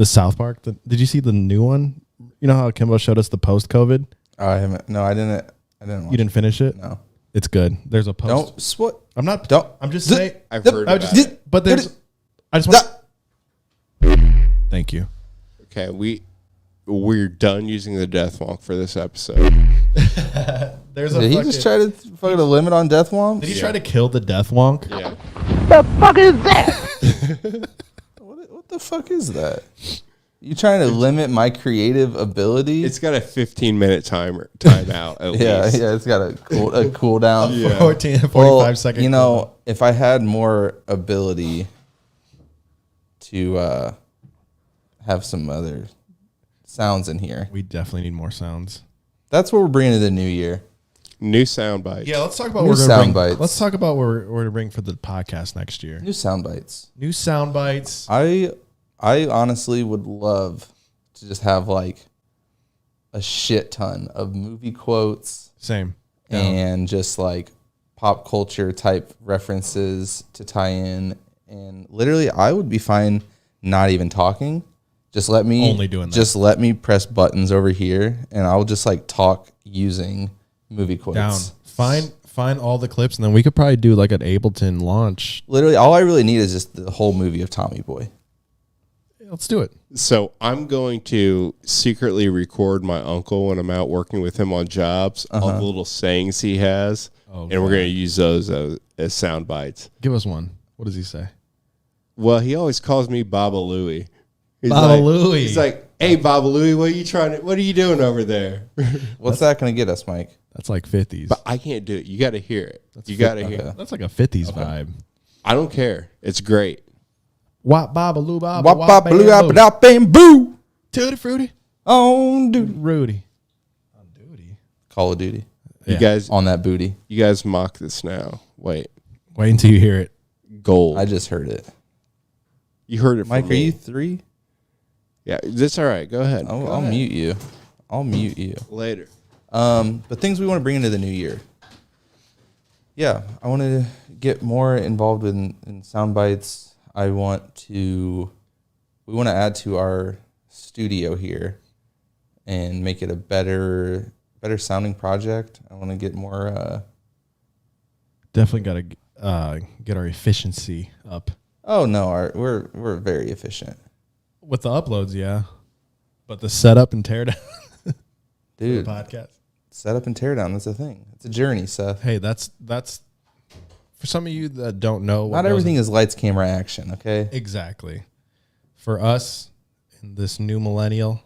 S2: South Park. Did you see the new one? You know how Kimbo showed us the post-COVID?
S1: Oh, I haven't. No, I didn't.
S2: You didn't finish it?
S1: No.
S2: It's good. There's a post.
S1: Don't split.
S2: I'm not.
S1: Don't.
S2: I'm just saying.
S3: I've heard about it.
S2: But there's. I just want. Thank you.
S3: Okay, we're done using the Death Wonk for this episode.
S2: There's a.
S1: Did he just try to fucking limit on Death Wonk?
S2: Did he try to kill the Death Wonk?
S3: Yeah.
S4: The fuck is that?
S1: What the fuck is that? You trying to limit my creative ability?
S3: It's got a 15-minute timeout at least.
S1: Yeah, it's got a cooldown.
S3: Yeah.
S2: 45 seconds.
S1: If I had more ability to have some other sounds in here.
S2: We definitely need more sounds.
S1: That's what we're bringing to the new year.
S3: New sound bites.
S2: Yeah, let's talk about
S1: new
S2: what we're
S1: sound
S2: bring.
S1: bites.
S2: Let's talk about what we're going to bring for the podcast next year.
S1: New sound bites.
S2: New sound bites.
S1: I honestly would love to just have like a shit ton of movie quotes.
S2: Same.
S1: And just like pop culture type references to tie in and literally I would be fine not even talking. Just let me
S2: Only doing that.
S1: Just let me press buttons over here, and I'll just like talk using movie quotes.
S2: Down. Find all the clips, and then we could probably do like an Ableton launch.
S1: Literally, all I really need is just the whole movie of Tommy Boy.
S2: Let's do it.
S3: So I'm going to secretly record my uncle when I'm out working with him on jobs, all the little sayings he has, and we're going to use those as sound bites.
S2: Give us one. What does he say?
S3: Well, he always calls me Baba Louie.
S2: Baba Louie.
S3: He's like, "Hey, Baba Louie, what are you doing over there?"
S1: What's that going to get us, Mike?
S2: That's like 50s.
S3: But I can't do it. You got to hear it. You got to hear it.
S2: That's like a 50s vibe.
S3: I don't care. It's great.
S2: Wop baba loo baba
S1: Wop
S2: wop
S1: bop
S2: bam,
S1: blue
S2: boo.
S1: up up and boo
S2: Tutti fruity.
S1: on duty.
S2: Rudy. On duty.
S1: Call of Duty
S3: You guys,
S1: on that booty.
S3: you guys mock this now. Wait,
S2: Wait until you hear it.
S3: gold.
S1: I just heard it.
S3: You heard it from
S1: Mike, are
S3: me.
S1: you 3?
S3: Yeah, that's all right. Go ahead. Go
S1: I'll
S3: ahead.
S1: mute you. I'll mute you.
S3: Later.
S1: But things we want to bring into the new year. Yeah, I want to get more involved in sound bites. We want to add to our studio here and make it a better sounding project. I want to get more.
S2: Definitely got to get our efficiency up.
S1: Oh no, we're very efficient,
S2: With the uploads, yeah. But the setup and teardown
S1: dude.
S2: podcast.
S1: Set up and tear down. That's a thing. It's a journey, Seth.
S2: Hey, that's for some of you that don't know. what
S1: Not
S2: goes
S1: everything is lights, camera, action. Okay.
S2: exactly. For us in this new millennium.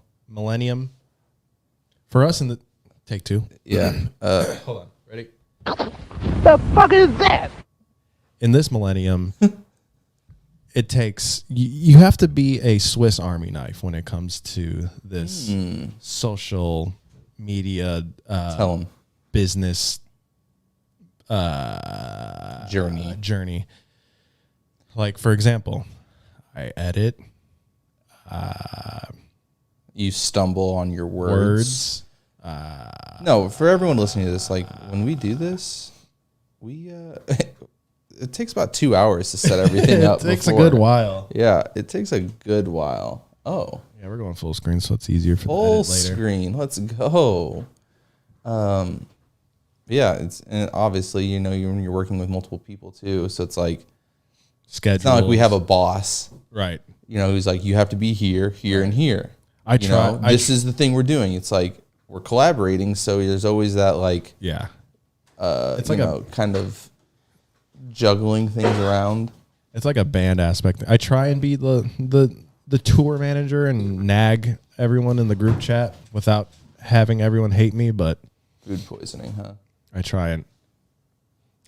S2: For us in the take 2.
S1: Yeah.
S2: Hold on. Ready?
S4: The fuck is that?
S2: In this millennium, it takes you have to be a Swiss Army knife when it comes to this social media
S1: Tell them.
S2: business
S1: Journey.
S2: Like, for example, I edit
S1: You stumble on your words.
S2: words.
S1: No, for everyone listening to this, like when we do this, we it takes about 2 hours to set everything up.
S2: It takes
S1: before.
S2: a good while.
S1: Yeah, it takes a good while. Oh,
S2: Yeah, we're going full screen, so it's easier for the
S1: full
S2: edit later.
S1: screen. Let's go. Yeah, and obviously when you're working with multiple people too, so it's like
S2: Schedule.
S1: it's not like we have a boss,
S2: right.
S1: who's like you have to be here, here, and here.
S2: I try.
S1: This is the thing we're doing. It's like we're collaborating, so there's always that like
S2: Yeah.
S1: it's like kind of juggling things around.
S2: It's like a band aspect. I try and be the tour manager and nag everyone in the group chat without having everyone hate me, but
S1: Food poisoning, huh?
S2: I try and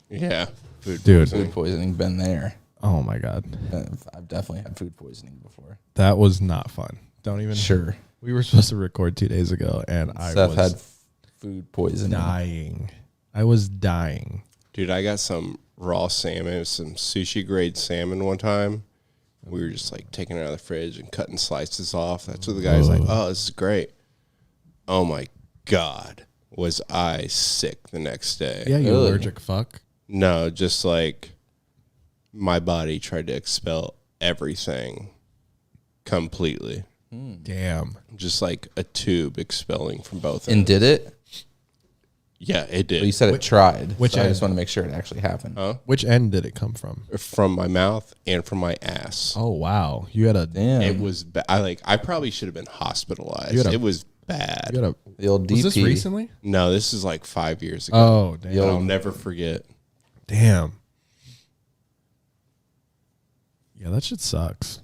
S3: Yeah. Food
S2: dude.
S1: Food poisoning, been there.
S2: Oh my god,
S1: I've definitely had food poisoning before.
S2: that was not fun. Don't even.
S1: Sure.
S2: We were supposed to record 2 days ago, and I
S1: Seth
S2: was
S1: had food poisoning.
S2: dying. I was dying.
S3: Dude, I got some raw salmon, some sushi grade salmon one time. We were just like taking it out of the fridge and cutting slices off. That's what the guy's like, "Oh, this is great." Oh my god, was I sick the next day?
S2: Yeah, you
S1: Really?
S2: allergic fuck.
S3: No, just like my body tried to expel everything completely.
S2: Damn.
S3: Just like a tube expelling from both
S1: And
S3: ends.
S1: did it?
S3: Yeah, it
S1: But you
S3: did.
S1: said it tried.
S2: which
S1: so I
S2: end?
S1: just want to make sure it actually happened.
S2: Which end did it come from?
S3: From my mouth and from my ass.
S2: Oh wow, you had a
S1: Damn.
S3: It was I probably should have been hospitalized.
S2: You had a-
S3: It was bad.
S2: you had a.
S1: the old DP.
S2: Was this recently?
S3: No, this is like 5 years ago.
S2: Oh damn.
S3: That I'll never forget.
S2: Damn. Yeah, that shit sucks.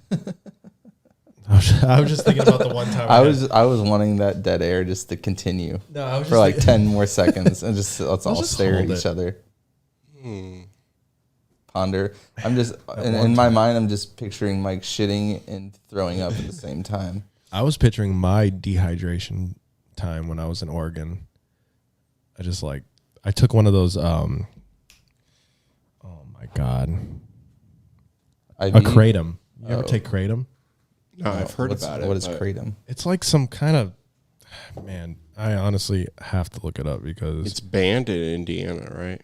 S2: I was just thinking about the one time
S1: I was wanting that dead air just to continue
S2: No, I was
S1: for
S2: just
S1: like
S2: thinking-
S1: 10 more seconds and just let's all
S2: just
S1: stare at
S2: hold
S1: each
S2: it.
S1: other. Ponder. I'm just in my mind. I'm just picturing Mike shitting and throwing up at the same time.
S2: I was picturing my dehydration time when I was in Oregon. I took one of those oh my god.
S1: IV?
S2: A kratom. You ever
S1: Oh.
S2: take kratom?
S3: No, I've heard about it.
S1: What is
S3: but
S1: kratom?
S2: It's like some kind of man, I honestly have to look it up because
S3: It's banned in Indiana, right?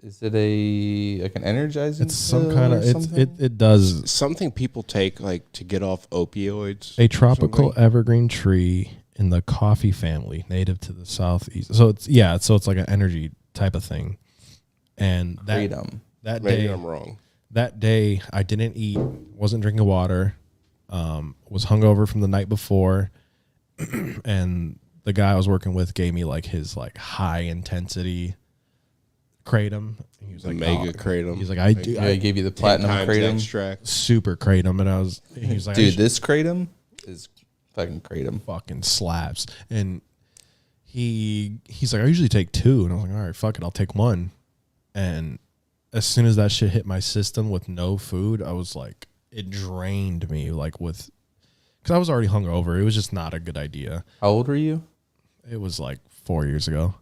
S1: Is it an energizing?
S2: It's some kind of it does
S3: something people take like to get off opioids.
S2: a tropical evergreen tree in the coffee family, native to the southeast. So it's like an energy type of thing. And that
S3: Maybe
S2: day,
S3: I'm wrong.
S2: That day, I didn't eat, wasn't drinking water, was hungover from the night before, and the guy I was working with gave me like his like high intensity kratom. He was like
S3: mega kratom.
S2: He's like, I
S1: gave you the platinum kratom
S3: extract,
S2: super kratom, and he was like,
S1: dude, this kratom is fucking kratom,
S2: fucking slaps. And he's like, I usually take 2, and I was like, all right, fuck it, I'll take 1. And as soon as that shit hit my system with no food, I was like, it drained me because I was already hungover. It was just not a good idea.
S1: How old were you?
S2: It was like 4 years ago.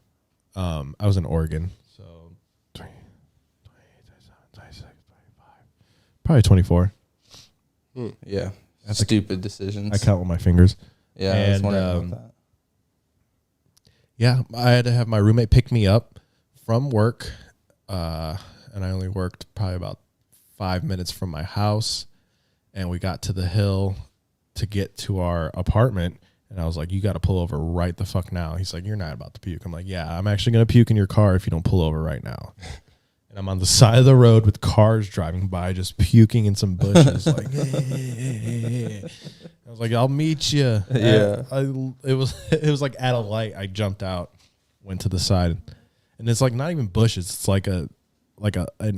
S2: I was in Oregon. So 26, 25, probably 24.
S1: Yeah. That's stupid decisions.
S2: I count with my fingers.
S1: Yeah, I was wondering about that.
S2: Yeah, I had to have my roommate pick me up from work. And I only worked probably about 5 minutes from my house. And we got to the hill to get to our apartment. And I was like, you got to pull over right the fuck now. He's like, you're not about to puke. I'm like, yeah, I'm actually going to puke in your car if you don't pull over right now. And I'm on the side of the road with cars driving by, just puking in some bushes. Like, I was like, I'll meet you.
S1: Yeah.
S2: It was like at a light. I jumped out, went to the side. And it's like not even bushes. It's like an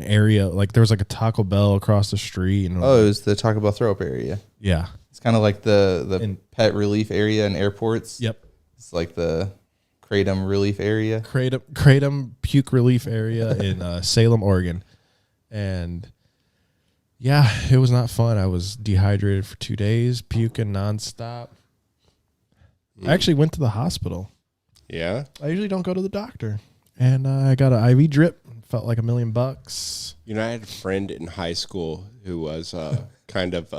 S2: area. Like there was like a Taco Bell across the street. And
S1: it was the Taco Bell throw up area.
S2: Yeah.
S1: It's kind of like the pet relief area in airports.
S2: Yep.
S1: It's like the kratom relief area.
S2: Kratom puke relief area in Salem, Oregon. And yeah, it was not fun. I was dehydrated for 2 days, puking nonstop. I actually went to the hospital.
S3: Yeah.
S2: I usually don't go to the doctor. And I got an IV drip. Felt like $1 million.
S3: You know, I had a friend in high school who was kind of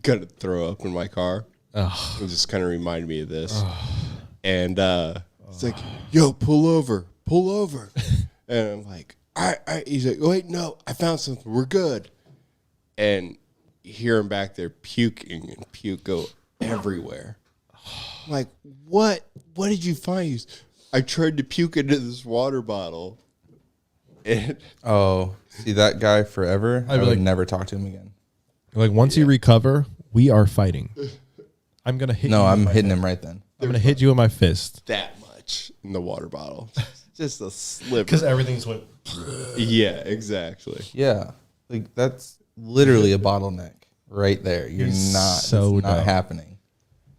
S3: going to throw up in my car. It just kind of reminded me of this. And it's like, yo, pull over. And I'm like, all right. He's like, wait, no, I found something. We're good. And you hear him back there puking, and puke go everywhere. I'm like, what? What did you find? I tried to puke into this water bottle. And
S1: See that guy forever? I would never talk to him again.
S2: Like once you recover, we are fighting. I'm gonna hit.
S1: No, I'm hitting him right then.
S2: I'm gonna hit you with my fist.
S3: That much in the water bottle, just a sliver.
S2: Because everything's went.
S3: Yeah, exactly.
S1: Yeah, like that's literally a bottleneck right there. You're not.
S2: So
S1: it's not happening.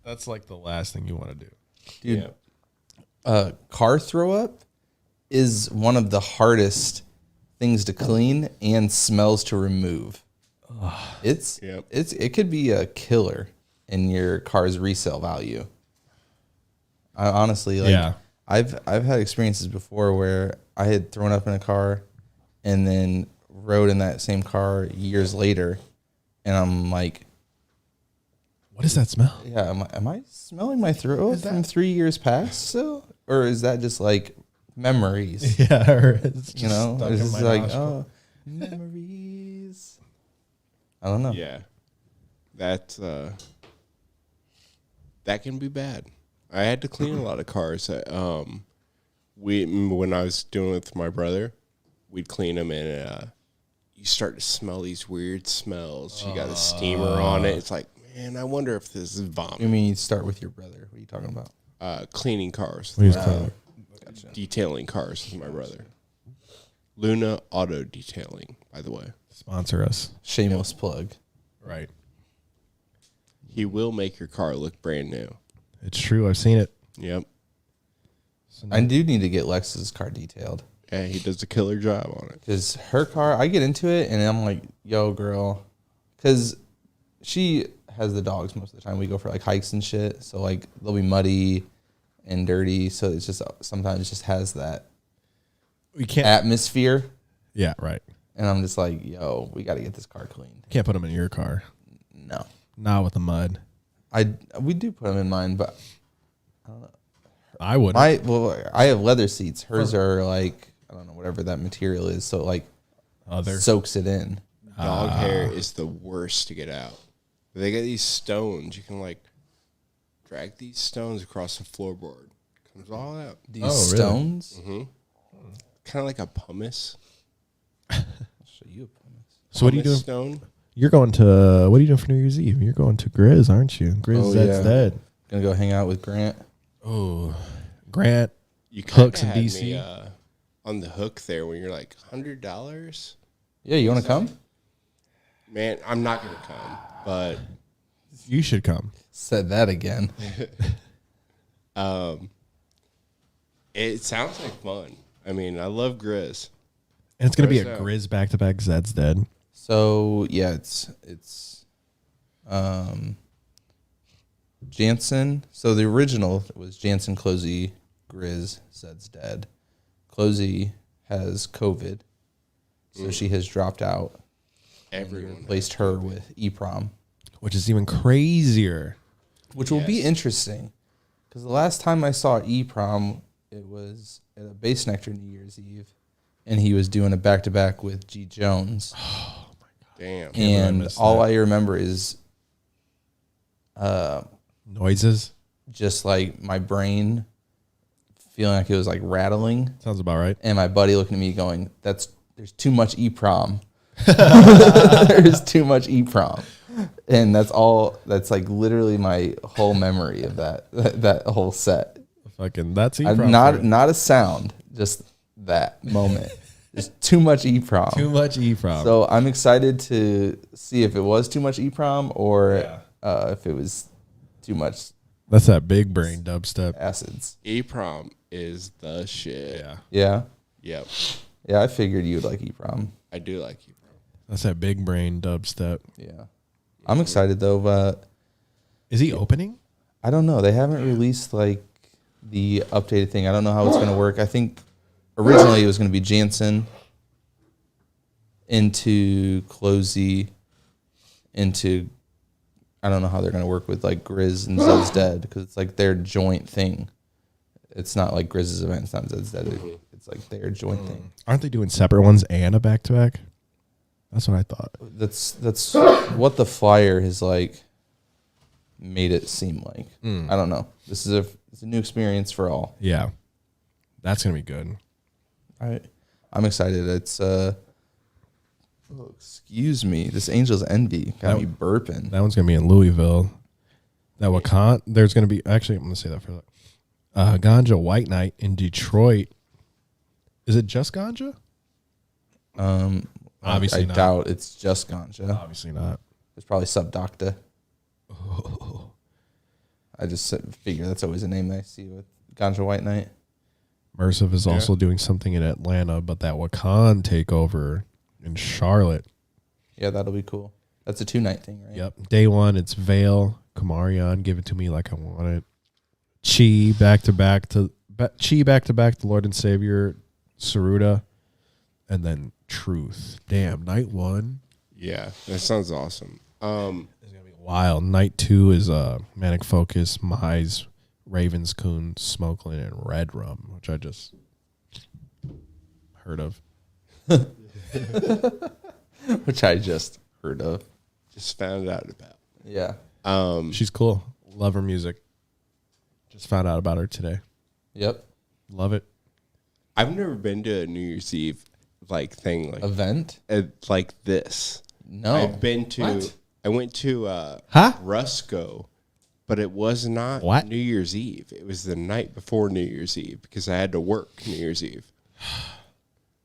S2: That's like the last thing you want to do,
S1: dude. Yeah. Car throw up is one of the hardest things to clean and smells to remove. It could be a killer in your car's resale value. I honestly I've had experiences before where I had thrown up in a car and then rode in that same car years later, and I'm like,
S2: what is that smell?
S1: Yeah, am I smelling my throat from 3 years past still? Or is that just like memories?
S2: Yeah, or it's
S1: you know,
S2: it's
S1: just like memories. I don't know.
S3: Yeah, that can be bad. I had to clean a lot of cars. When I was doing it with my brother, we'd clean them, and you start to smell these weird smells. You got a steamer on it. It's like, man, I wonder if this is vomit.
S1: You mean you start with your brother? What are you talking about?
S3: Cleaning cars.
S2: Gotcha.
S3: Detailing cars with my brother. Luna Auto Detailing, by the way.
S2: Sponsor us.
S1: Shameless plug.
S2: Right.
S3: He will make your car look brand new.
S2: It's true. I've seen it.
S3: Yep.
S1: I do need to get Lex's car detailed.
S3: Yeah, he does a killer job on it.
S1: Because her car, I get into it and I'm like, yo, girl. Because she has the dogs most of the time. We go for like hikes and shit. So like they'll be muddy and dirty. So it's just sometimes it just has that atmosphere.
S2: Yeah, right.
S1: And I'm just like, yo, we got to get this car cleaned.
S2: Can't put them in your car.
S1: No.
S2: Not with the mud.
S1: We do put them in mine, but I don't know.
S2: I wouldn't.
S1: I have leather seats. Hers are like I don't know, whatever that material is. So it like
S2: Other.
S1: soaks it in.
S3: Dog hair is the worst to get out. They got these stones. You can like drag these stones across the floorboard. Comes all out.
S1: These
S2: really?
S1: stones.
S3: Kind of like a pumice.
S1: I'll show you a pumice.
S2: So what are you
S3: Pumice
S2: doing?
S3: Stone.
S2: You're going to, what are you doing for New Year's Eve? You're going to Grizz, aren't you? Grizz
S1: Oh,
S2: Zed's
S1: yeah.
S2: Dead.
S1: Gonna go hang out with Grant.
S2: Oh, Grant.
S3: You kinda
S2: Hooks in
S3: had me,
S2: DC.
S3: on the hook there when you're like $100.
S1: Yeah, you want to come?
S3: Man, I'm not gonna come, but
S2: You should come.
S1: Said that again.
S3: it sounds like fun. I mean, I love Grizz.
S2: And it's going to be a
S3: Where's that?
S2: Grizz back-to-back Zed's Dead.
S1: So yeah, it's Jansen. So the original was Jansen, Closey, Grizz, Zed's dead. Closey has COVID, so she has dropped out.
S3: Everyone.
S1: Replaced her with EPROM,
S2: Which is even crazier.
S1: which will be interesting. Because the last time I saw EPROM, it was at a Bass Nectar New Year's Eve, and he was doing a back-to-back with G. Jones.
S3: Damn.
S1: And
S2: missed
S1: all
S2: that.
S1: I remember is
S2: Noises.
S1: just like my brain feeling like it was like rattling,
S2: Sounds about right.
S1: and my buddy looking at me going, there's too much EPROM. There's too much EPROM. And that's like literally my whole memory of that whole set.
S2: Fucking, that's
S1: I'm not a sound, just that moment. There's too much EPROM.
S2: Too much EPROM.
S1: So I'm excited to see if it was too much EPROM or if it was too much
S2: That's that big brain dubstep.
S1: acids.
S3: EPROM is the shit.
S2: Yeah.
S1: Yeah.
S3: Yep.
S1: Yeah, I figured you would like EPROM.
S3: I do like EPROM.
S2: That's that big brain dubstep.
S1: Yeah. I'm excited though, but
S2: Is he opening?
S1: I don't know. They haven't released like the updated thing. I don't know how it's going to work. I think originally it was going to be Jansen into Closey into I don't know how they're going to work with like Grizz and Zed's Dead because it's like their joint thing. It's not like Grizz's event. It's not Zed's Dead. It's like their joint thing.
S2: Aren't they doing separate ones and a back-to-back? That's what I thought.
S1: That's what the flyer has like made it seem like. I don't know. This is it's a new experience for all.
S2: Yeah. That's going to be good.
S1: I'm excited. It's excuse me. This Angel's Envy got me burping.
S2: That one's going to be in Louisville. That Wakanda, there's going to be, actually, I'm going to say that for Ganja White Night in Detroit. Is it just Ganja? Obviously
S1: I
S2: not.
S1: doubt it's just ganja.
S2: Obviously not.
S1: It's probably Subdocta. I just figure that's always a name that I see with Ganja White Night.
S2: Mersive is also doing something in Atlanta, but that Wakan takeover in Charlotte.
S1: Yeah, that'll be cool. That's a 2-night thing, right?
S2: Yep. Day one, it's Vale, Kamarion, Give It To Me Like I Want It. Chi back to back, the Lord and Savior, Saruda, and then Truth. Damn, night one.
S3: Yeah, that sounds awesome.
S2: It's gonna be wild. Night two is Manic Focus, Mize, Ravenscoon, Smokeland, and Red Rum, which I just heard of.
S1: Which I just heard of.
S3: Just found out about.
S1: Yeah.
S2: She's cool. Love her music. Just found out about her today.
S1: Yep.
S2: Love it.
S3: I've never been to a New Year's Eve like thing
S1: Event?
S3: like this.
S1: No.
S3: I've been to.
S1: What?
S3: I went to
S2: Huh?
S3: Rusco, but it was not
S2: What?
S3: New Year's Eve. It was the night before New Year's Eve because I had to work New Year's Eve.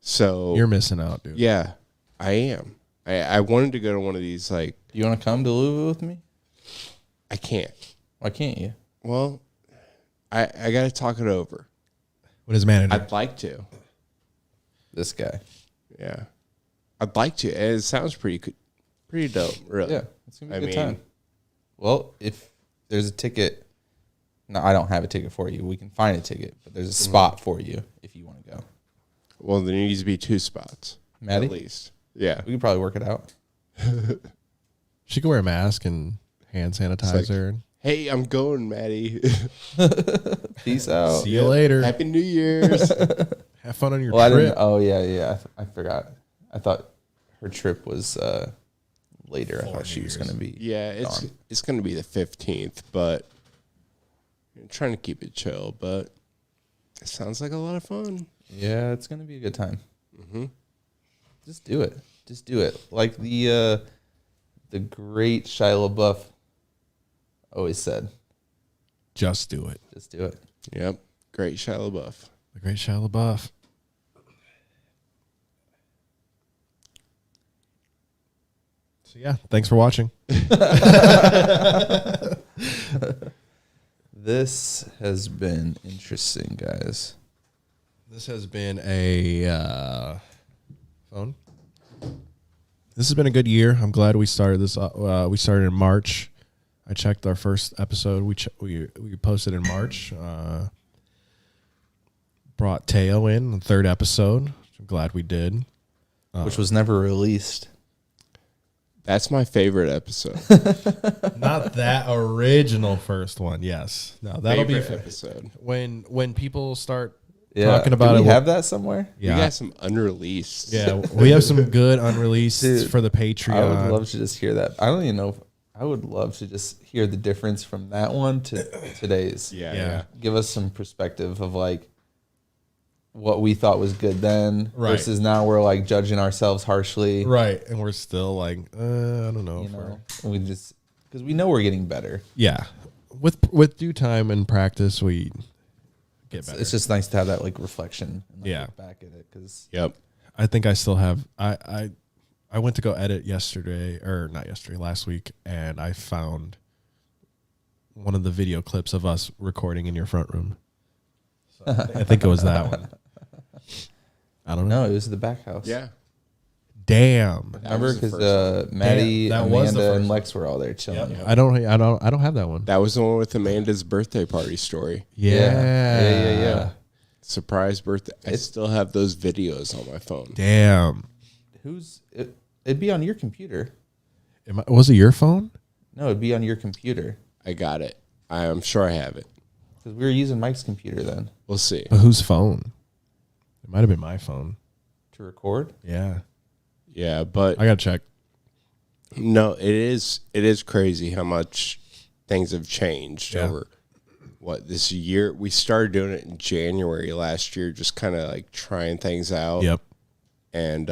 S3: So
S2: You're missing out, dude.
S3: yeah, I am. I wanted to go to one of these. Like
S1: Do you want to come to Louisville with me?
S3: I can't.
S1: Why can't you?
S3: Well, I got to talk it over.
S2: What is manager?
S3: I'd like to.
S1: This guy.
S3: Yeah, I'd like to. And it sounds pretty dope. Really.
S1: Yeah. It's going to be a
S3: I
S1: good
S3: mean-
S1: time. Well, if there's a ticket, no, I don't have a ticket for you. We can find a ticket, but there's a spot for you if you want to go.
S3: Well, there needs to be 2 spots.
S1: Maddie?
S3: At least. Yeah.
S1: We could probably work it out.
S2: She can wear a mask and hand sanitizer.
S3: Hey, I'm going, Maddie.
S1: Peace out.
S2: See you later.
S3: Happy New Year's.
S2: Have have fun on your
S1: Well, I
S2: trip.
S1: didn't. Oh yeah. I forgot. I thought her trip was later. I thought she was going to be.
S3: Yeah, it's going to be the 15th, but I'm trying to keep it chill. But it sounds like a lot of fun.
S1: Yeah, it's going to be a good time. Mm-hmm. Just do it. Just do it. Like the great Shia LaBeouf always said.
S2: Just do it.
S1: Just do it.
S3: Yep. Great Shia LaBeouf.
S2: The great Shia LaBeouf. So yeah, thanks for watching.
S1: This has been interesting, guys.
S2: This has been a phone. This has been a good year. I'm glad we started this. We started in March. I checked our first episode. We posted in March. Brought Teo in the third episode. I'm glad we did.
S1: Which was never released.
S3: That's my favorite episode.
S2: Not that original first one. Yes. No, that'll be
S3: Favorite episode.
S2: when people start
S1: Yeah.
S2: talking about
S1: Do we
S2: it.
S1: have that somewhere?
S2: Yeah.
S3: We got some unreleased.
S2: Yeah, we have some good unreleased
S1: Dude,
S2: for the
S1: I
S2: Patreon.
S1: would love to just hear that. I don't even know. I would love to just hear the difference from that one to today's.
S3: Yeah.
S1: Give us some perspective of like what we thought was good then
S2: Right.
S1: versus now we're like judging ourselves harshly.
S2: Right, and we're still like, I don't know.
S1: You know, and we just because we know we're getting better.
S2: Yeah, with due time and practice, we get better.
S1: It's just nice to have that like reflection. And, like,
S2: Yeah.
S1: look back at it because
S3: Yep.
S2: I think I still have. I went to go edit last week, and I found one of the video clips of us recording in your front room. So I think it was that one. I don't know.
S1: no, it was the back house.
S3: Yeah.
S2: Damn.
S1: Remember
S3: was the
S1: because
S3: first
S1: Maddie,
S2: Damn, that was the
S1: Amanda,
S2: first
S1: and
S2: one.
S1: Lex were all there chilling.
S2: I don't have that one.
S3: That was the one with Amanda's birthday party story.
S1: Yeah.
S3: Surprise birthday. I still have those videos on my phone.
S2: Damn.
S1: It'd be on your computer.
S2: Was it your phone?
S1: No, it'd be on your computer
S3: I got it. I'm sure I have it.
S1: because we were using Mike's computer then
S3: We'll see.
S2: But whose phone? It might have been my phone.
S1: to record.
S2: Yeah.
S3: Yeah, but
S2: I gotta check.
S3: no, it is crazy how much things have changed
S2: Yeah.
S3: over this year. We started doing it in January last year, just kind of like trying things out.
S2: Yep.
S3: And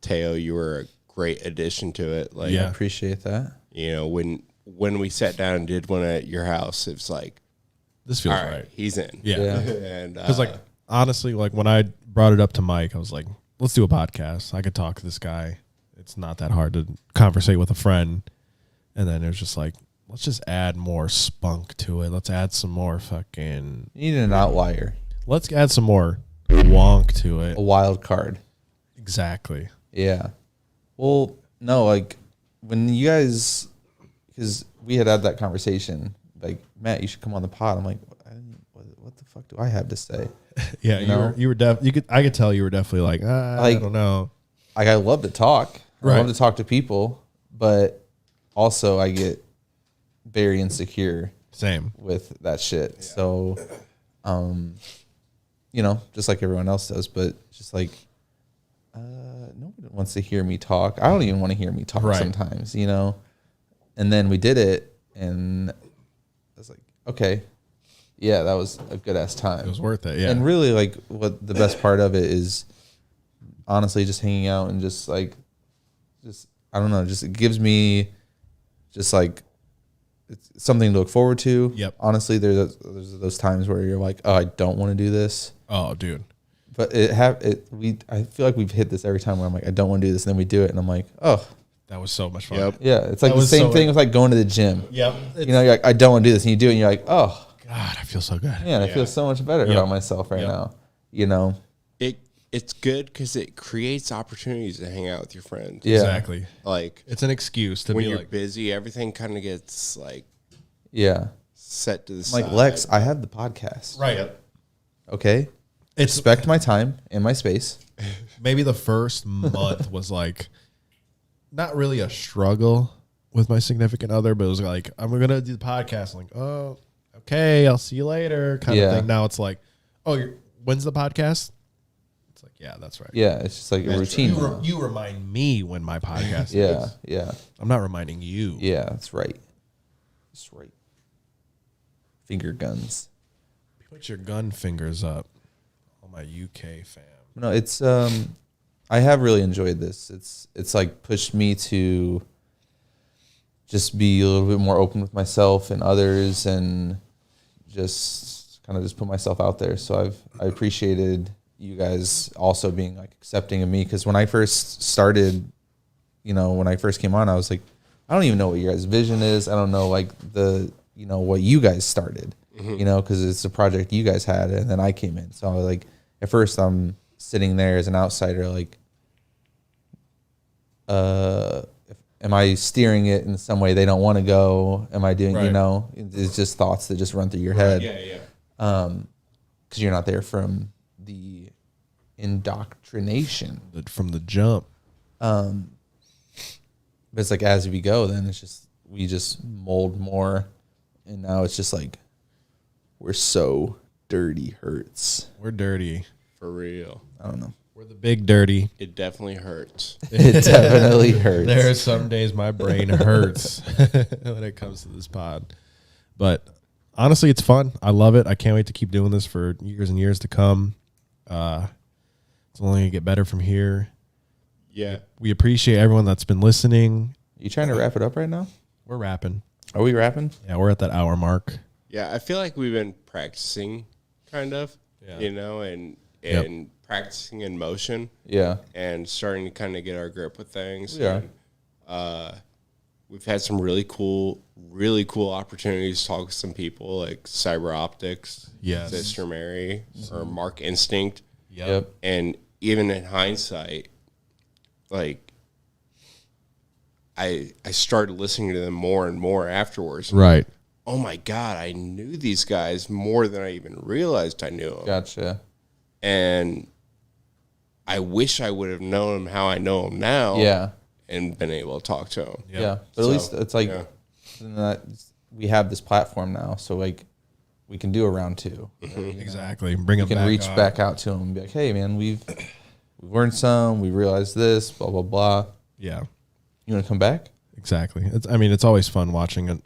S3: Teo, you were a great addition to it. Like,
S2: Yeah.
S1: Appreciate that.
S3: you know, when we sat down and did one at your house, it was like,
S2: This feels
S3: all right,
S2: right.
S3: he's in.
S2: Yeah.
S1: Yeah.
S3: And
S2: Because like honestly, like when I brought it up to Mike, I was like, let's do a podcast. I could talk to this guy. It's not that hard to conversate with a friend. And then it was just like, let's just add more spunk to it. Let's add some more fucking
S1: You need an outlier,
S2: let's add some more wonk to it.
S1: a wild card.
S2: Exactly.
S1: Yeah. Well, no, like when you guys, because we had that conversation, like Matt, you should come on the pod. I'm like, what the fuck do I have to say?
S2: Yeah,
S1: You know?
S2: I could tell you were definitely like, I
S1: Like-
S2: don't know.
S1: Like I love to talk. I
S2: Right.
S1: love to talk to people, but also I get very insecure
S2: Same.
S1: with that shit. So, you know, just like everyone else does, but just like, nobody wants to hear me talk. I don't even want to hear me talk
S2: Right.
S1: sometimes, you know? And then we did it and I was like, okay, yeah, that was a good ass time.
S2: It was worth it. Yeah.
S1: And really like what the best part of it is honestly just hanging out and just like, I don't know, just it gives me just like it's something to look forward to.
S2: Yep.
S1: Honestly, there's those times where you're like, oh, I don't want to do this,
S2: Oh, dude.
S1: but I feel like we've hit this every time where I'm like, I don't want to do this, and then we do it, and I'm like, oh,
S2: That was so much fun.
S3: Yep.
S1: yeah, it's like
S2: That
S1: the
S2: was
S1: same
S2: so-
S1: thing with like going to the gym.
S2: Yep.
S1: You know, you're like, I don't want to do this, and you do it, and you're like, oh,
S2: God, I feel so good.
S1: man, I feel so much better
S2: Yep.
S1: about myself right
S2: Yep.
S1: now. You know,
S3: It's good because it creates opportunities to hang out with your friends.
S1: yeah,
S2: Exactly.
S3: Like
S2: It's an excuse to
S3: when
S2: be
S3: you're
S2: like,
S3: busy, everything kind of gets like
S1: yeah.
S3: set to the
S1: I'm
S3: side.
S1: like Lex, I have the podcast.
S2: right.
S1: Okay,
S2: It's
S1: respect my time and my space.
S2: maybe the first month was like not really a struggle with my significant other, but it was like, I'm going to do the podcast. I'm like, oh, okay, I'll see you later kind
S1: Yeah.
S2: of thing. Now it's like, oh, when's the podcast? It's like, yeah, that's right.
S1: Yeah, it's just like a routine.
S2: You remind me when my podcast
S1: Yeah,
S2: is.
S1: yeah,
S2: I'm not reminding you.
S1: yeah. That's right. That's right. Finger guns.
S2: Put your gun fingers up. All my UK fam.
S1: No, it's I have really enjoyed this. It's like pushed me to just be a little bit more open with myself and others, and just kind of just put myself out there. So I appreciated you guys also being like accepting of me, because when I first started, when I first came on, I was like, I don't even know what your guys' vision is. I don't know like what you guys started, because it's a project you guys had, and then I came in. So I was like, at first I'm sitting there as an outsider, like, am I steering it in some way they don't want to go? Am I doing,
S2: Right.
S1: It's just thoughts that just run through your head.
S3: Yeah.
S1: Because you're not there from the indoctrination.
S2: From the jump.
S1: But it's like as we go, then we just mold more, and now it's just like we're so dirty hurts.
S2: We're dirty.
S3: For real.
S1: I don't know.
S2: We're the big dirty.
S3: It definitely hurts.
S1: It definitely hurts.
S2: There are some days my brain hurts when it comes to this pod. But honestly, it's fun. I love it. I can't wait to keep doing this for years and years to come. It's only going to get better from here.
S3: Yeah.
S2: We appreciate everyone that's been listening.
S1: You trying to wrap it up right now?
S2: We're rapping.
S1: Are we rapping?
S2: Yeah, we're at that hour mark.
S3: Yeah, I feel like we've been practicing kind of, and
S2: Yep.
S3: practicing in motion
S1: Yeah.
S3: and starting to kind of get our grip with things.
S1: We are.
S3: And, we've had some really cool opportunities to talk with some people like Cyber Optics,
S2: Yes.
S3: Sister Mary, or Mark Instinct.
S1: Yep.
S3: And even in hindsight, like I started listening to them more and more afterwards.
S2: Right.
S3: Oh my God, I knew these guys more than I even realized I knew them.
S1: Gotcha.
S3: And I wish I would have known them how I know them now.
S1: Yeah.
S3: And been able to talk to them.
S1: Yeah. But at least it's like we have this platform now, so like we can do a round two.
S2: Exactly. Bring
S1: We
S2: it
S1: can
S2: back
S1: reach
S2: on.
S1: back out to them and be like, hey man, we've learned some, we realized this, blah blah blah.
S2: Yeah.
S1: You want to come back?
S2: Exactly. It's always fun watching it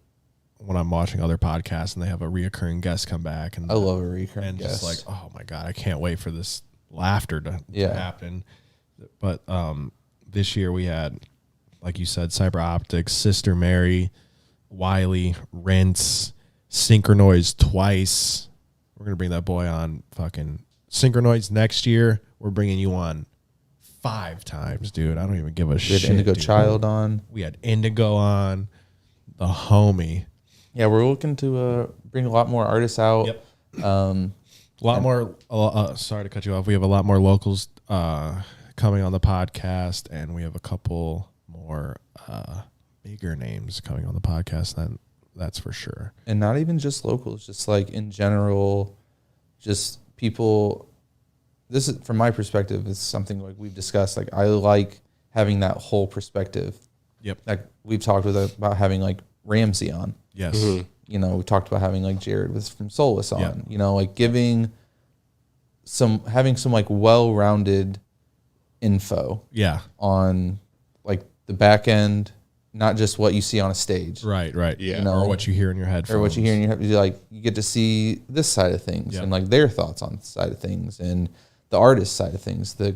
S2: when I'm watching other podcasts and they have a reoccurring guest come back, and
S1: I love a recurring
S2: and
S1: guest.
S2: just like, oh my God, I can't wait for this laughter to
S1: Yeah.
S2: happen. But this year we had, like you said, Cyber Optics, Sister Mary, Wiley, Rinse, Synchronoise twice. We're gonna bring that boy on fucking Synchronoise next year. We're bringing you on 5 times, dude. I don't even give a
S1: we
S2: shit.
S1: had Indigo
S2: dude.
S1: Child on.
S2: We had Indigo on, the homie.
S1: Yeah, we're looking to bring a lot more artists out.
S2: Yep.
S1: Um,
S2: A lot more. Sorry to cut you off. We have a lot more locals coming on the podcast, and we have a couple more bigger names coming on the podcast. That's for sure.
S1: and not even just locals, just like in general, just people. This is from my perspective. It's something like we've discussed. Like I like having that whole perspective.
S2: Yep.
S1: Like we've talked about having like Ramsey on.
S2: Yes.
S1: We talked about having like Jared from Solus on.
S2: Yeah.
S1: Like having some like well-rounded info
S2: Yeah.
S1: on like the back end, not just what you see on a stage.
S2: Right. Right.
S3: Yeah.
S2: Or what you hear in your headphones.
S1: Or what you hear in your head. Like you get to see this side of things
S2: Yep.
S1: and like their thoughts on the side of things and the artist side of things, the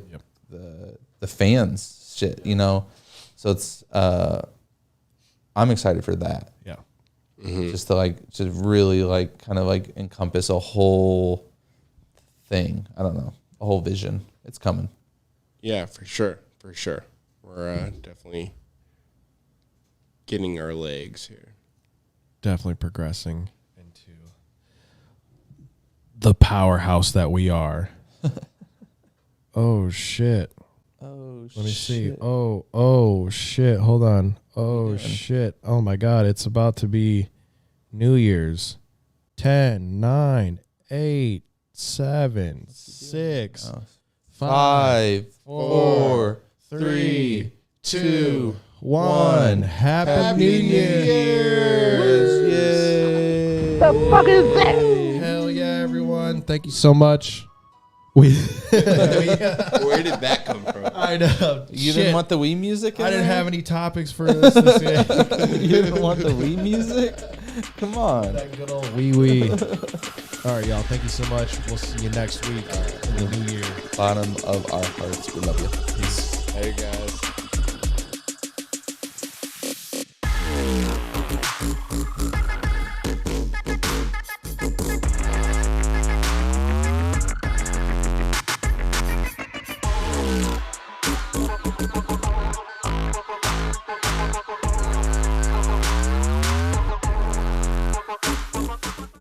S1: fans shit, So it's I'm excited for that.
S2: Yeah.
S1: Just to really like kind of like encompass a whole thing. I don't know. A whole vision. It's coming.
S3: Yeah, for sure. For sure. We're definitely getting our legs here.
S2: Definitely progressing into the powerhouse that we are. Oh shit.
S1: Oh
S2: Let me see. Oh shit. Hold on. Oh shit. Oh my God. It's about to be New Year's. 10, 9, 8, 7, 6, 5,
S1: 4,
S2: 3, 2, 1. Happy New Year's.
S1: Yay.
S4: The fuck is that?
S2: Hell yeah, everyone. Thank you so much.
S3: Where did that come from?
S2: I know.
S1: You didn't want the Wii music?
S2: I didn't have any topics for this game.
S1: You didn't want the Wii music? Come on.
S2: That good old wee. All right, y'all. Thank you so much. We'll see you next week in the new year.
S1: Bottom of our hearts. We love you. Peace.
S3: Hey, guys.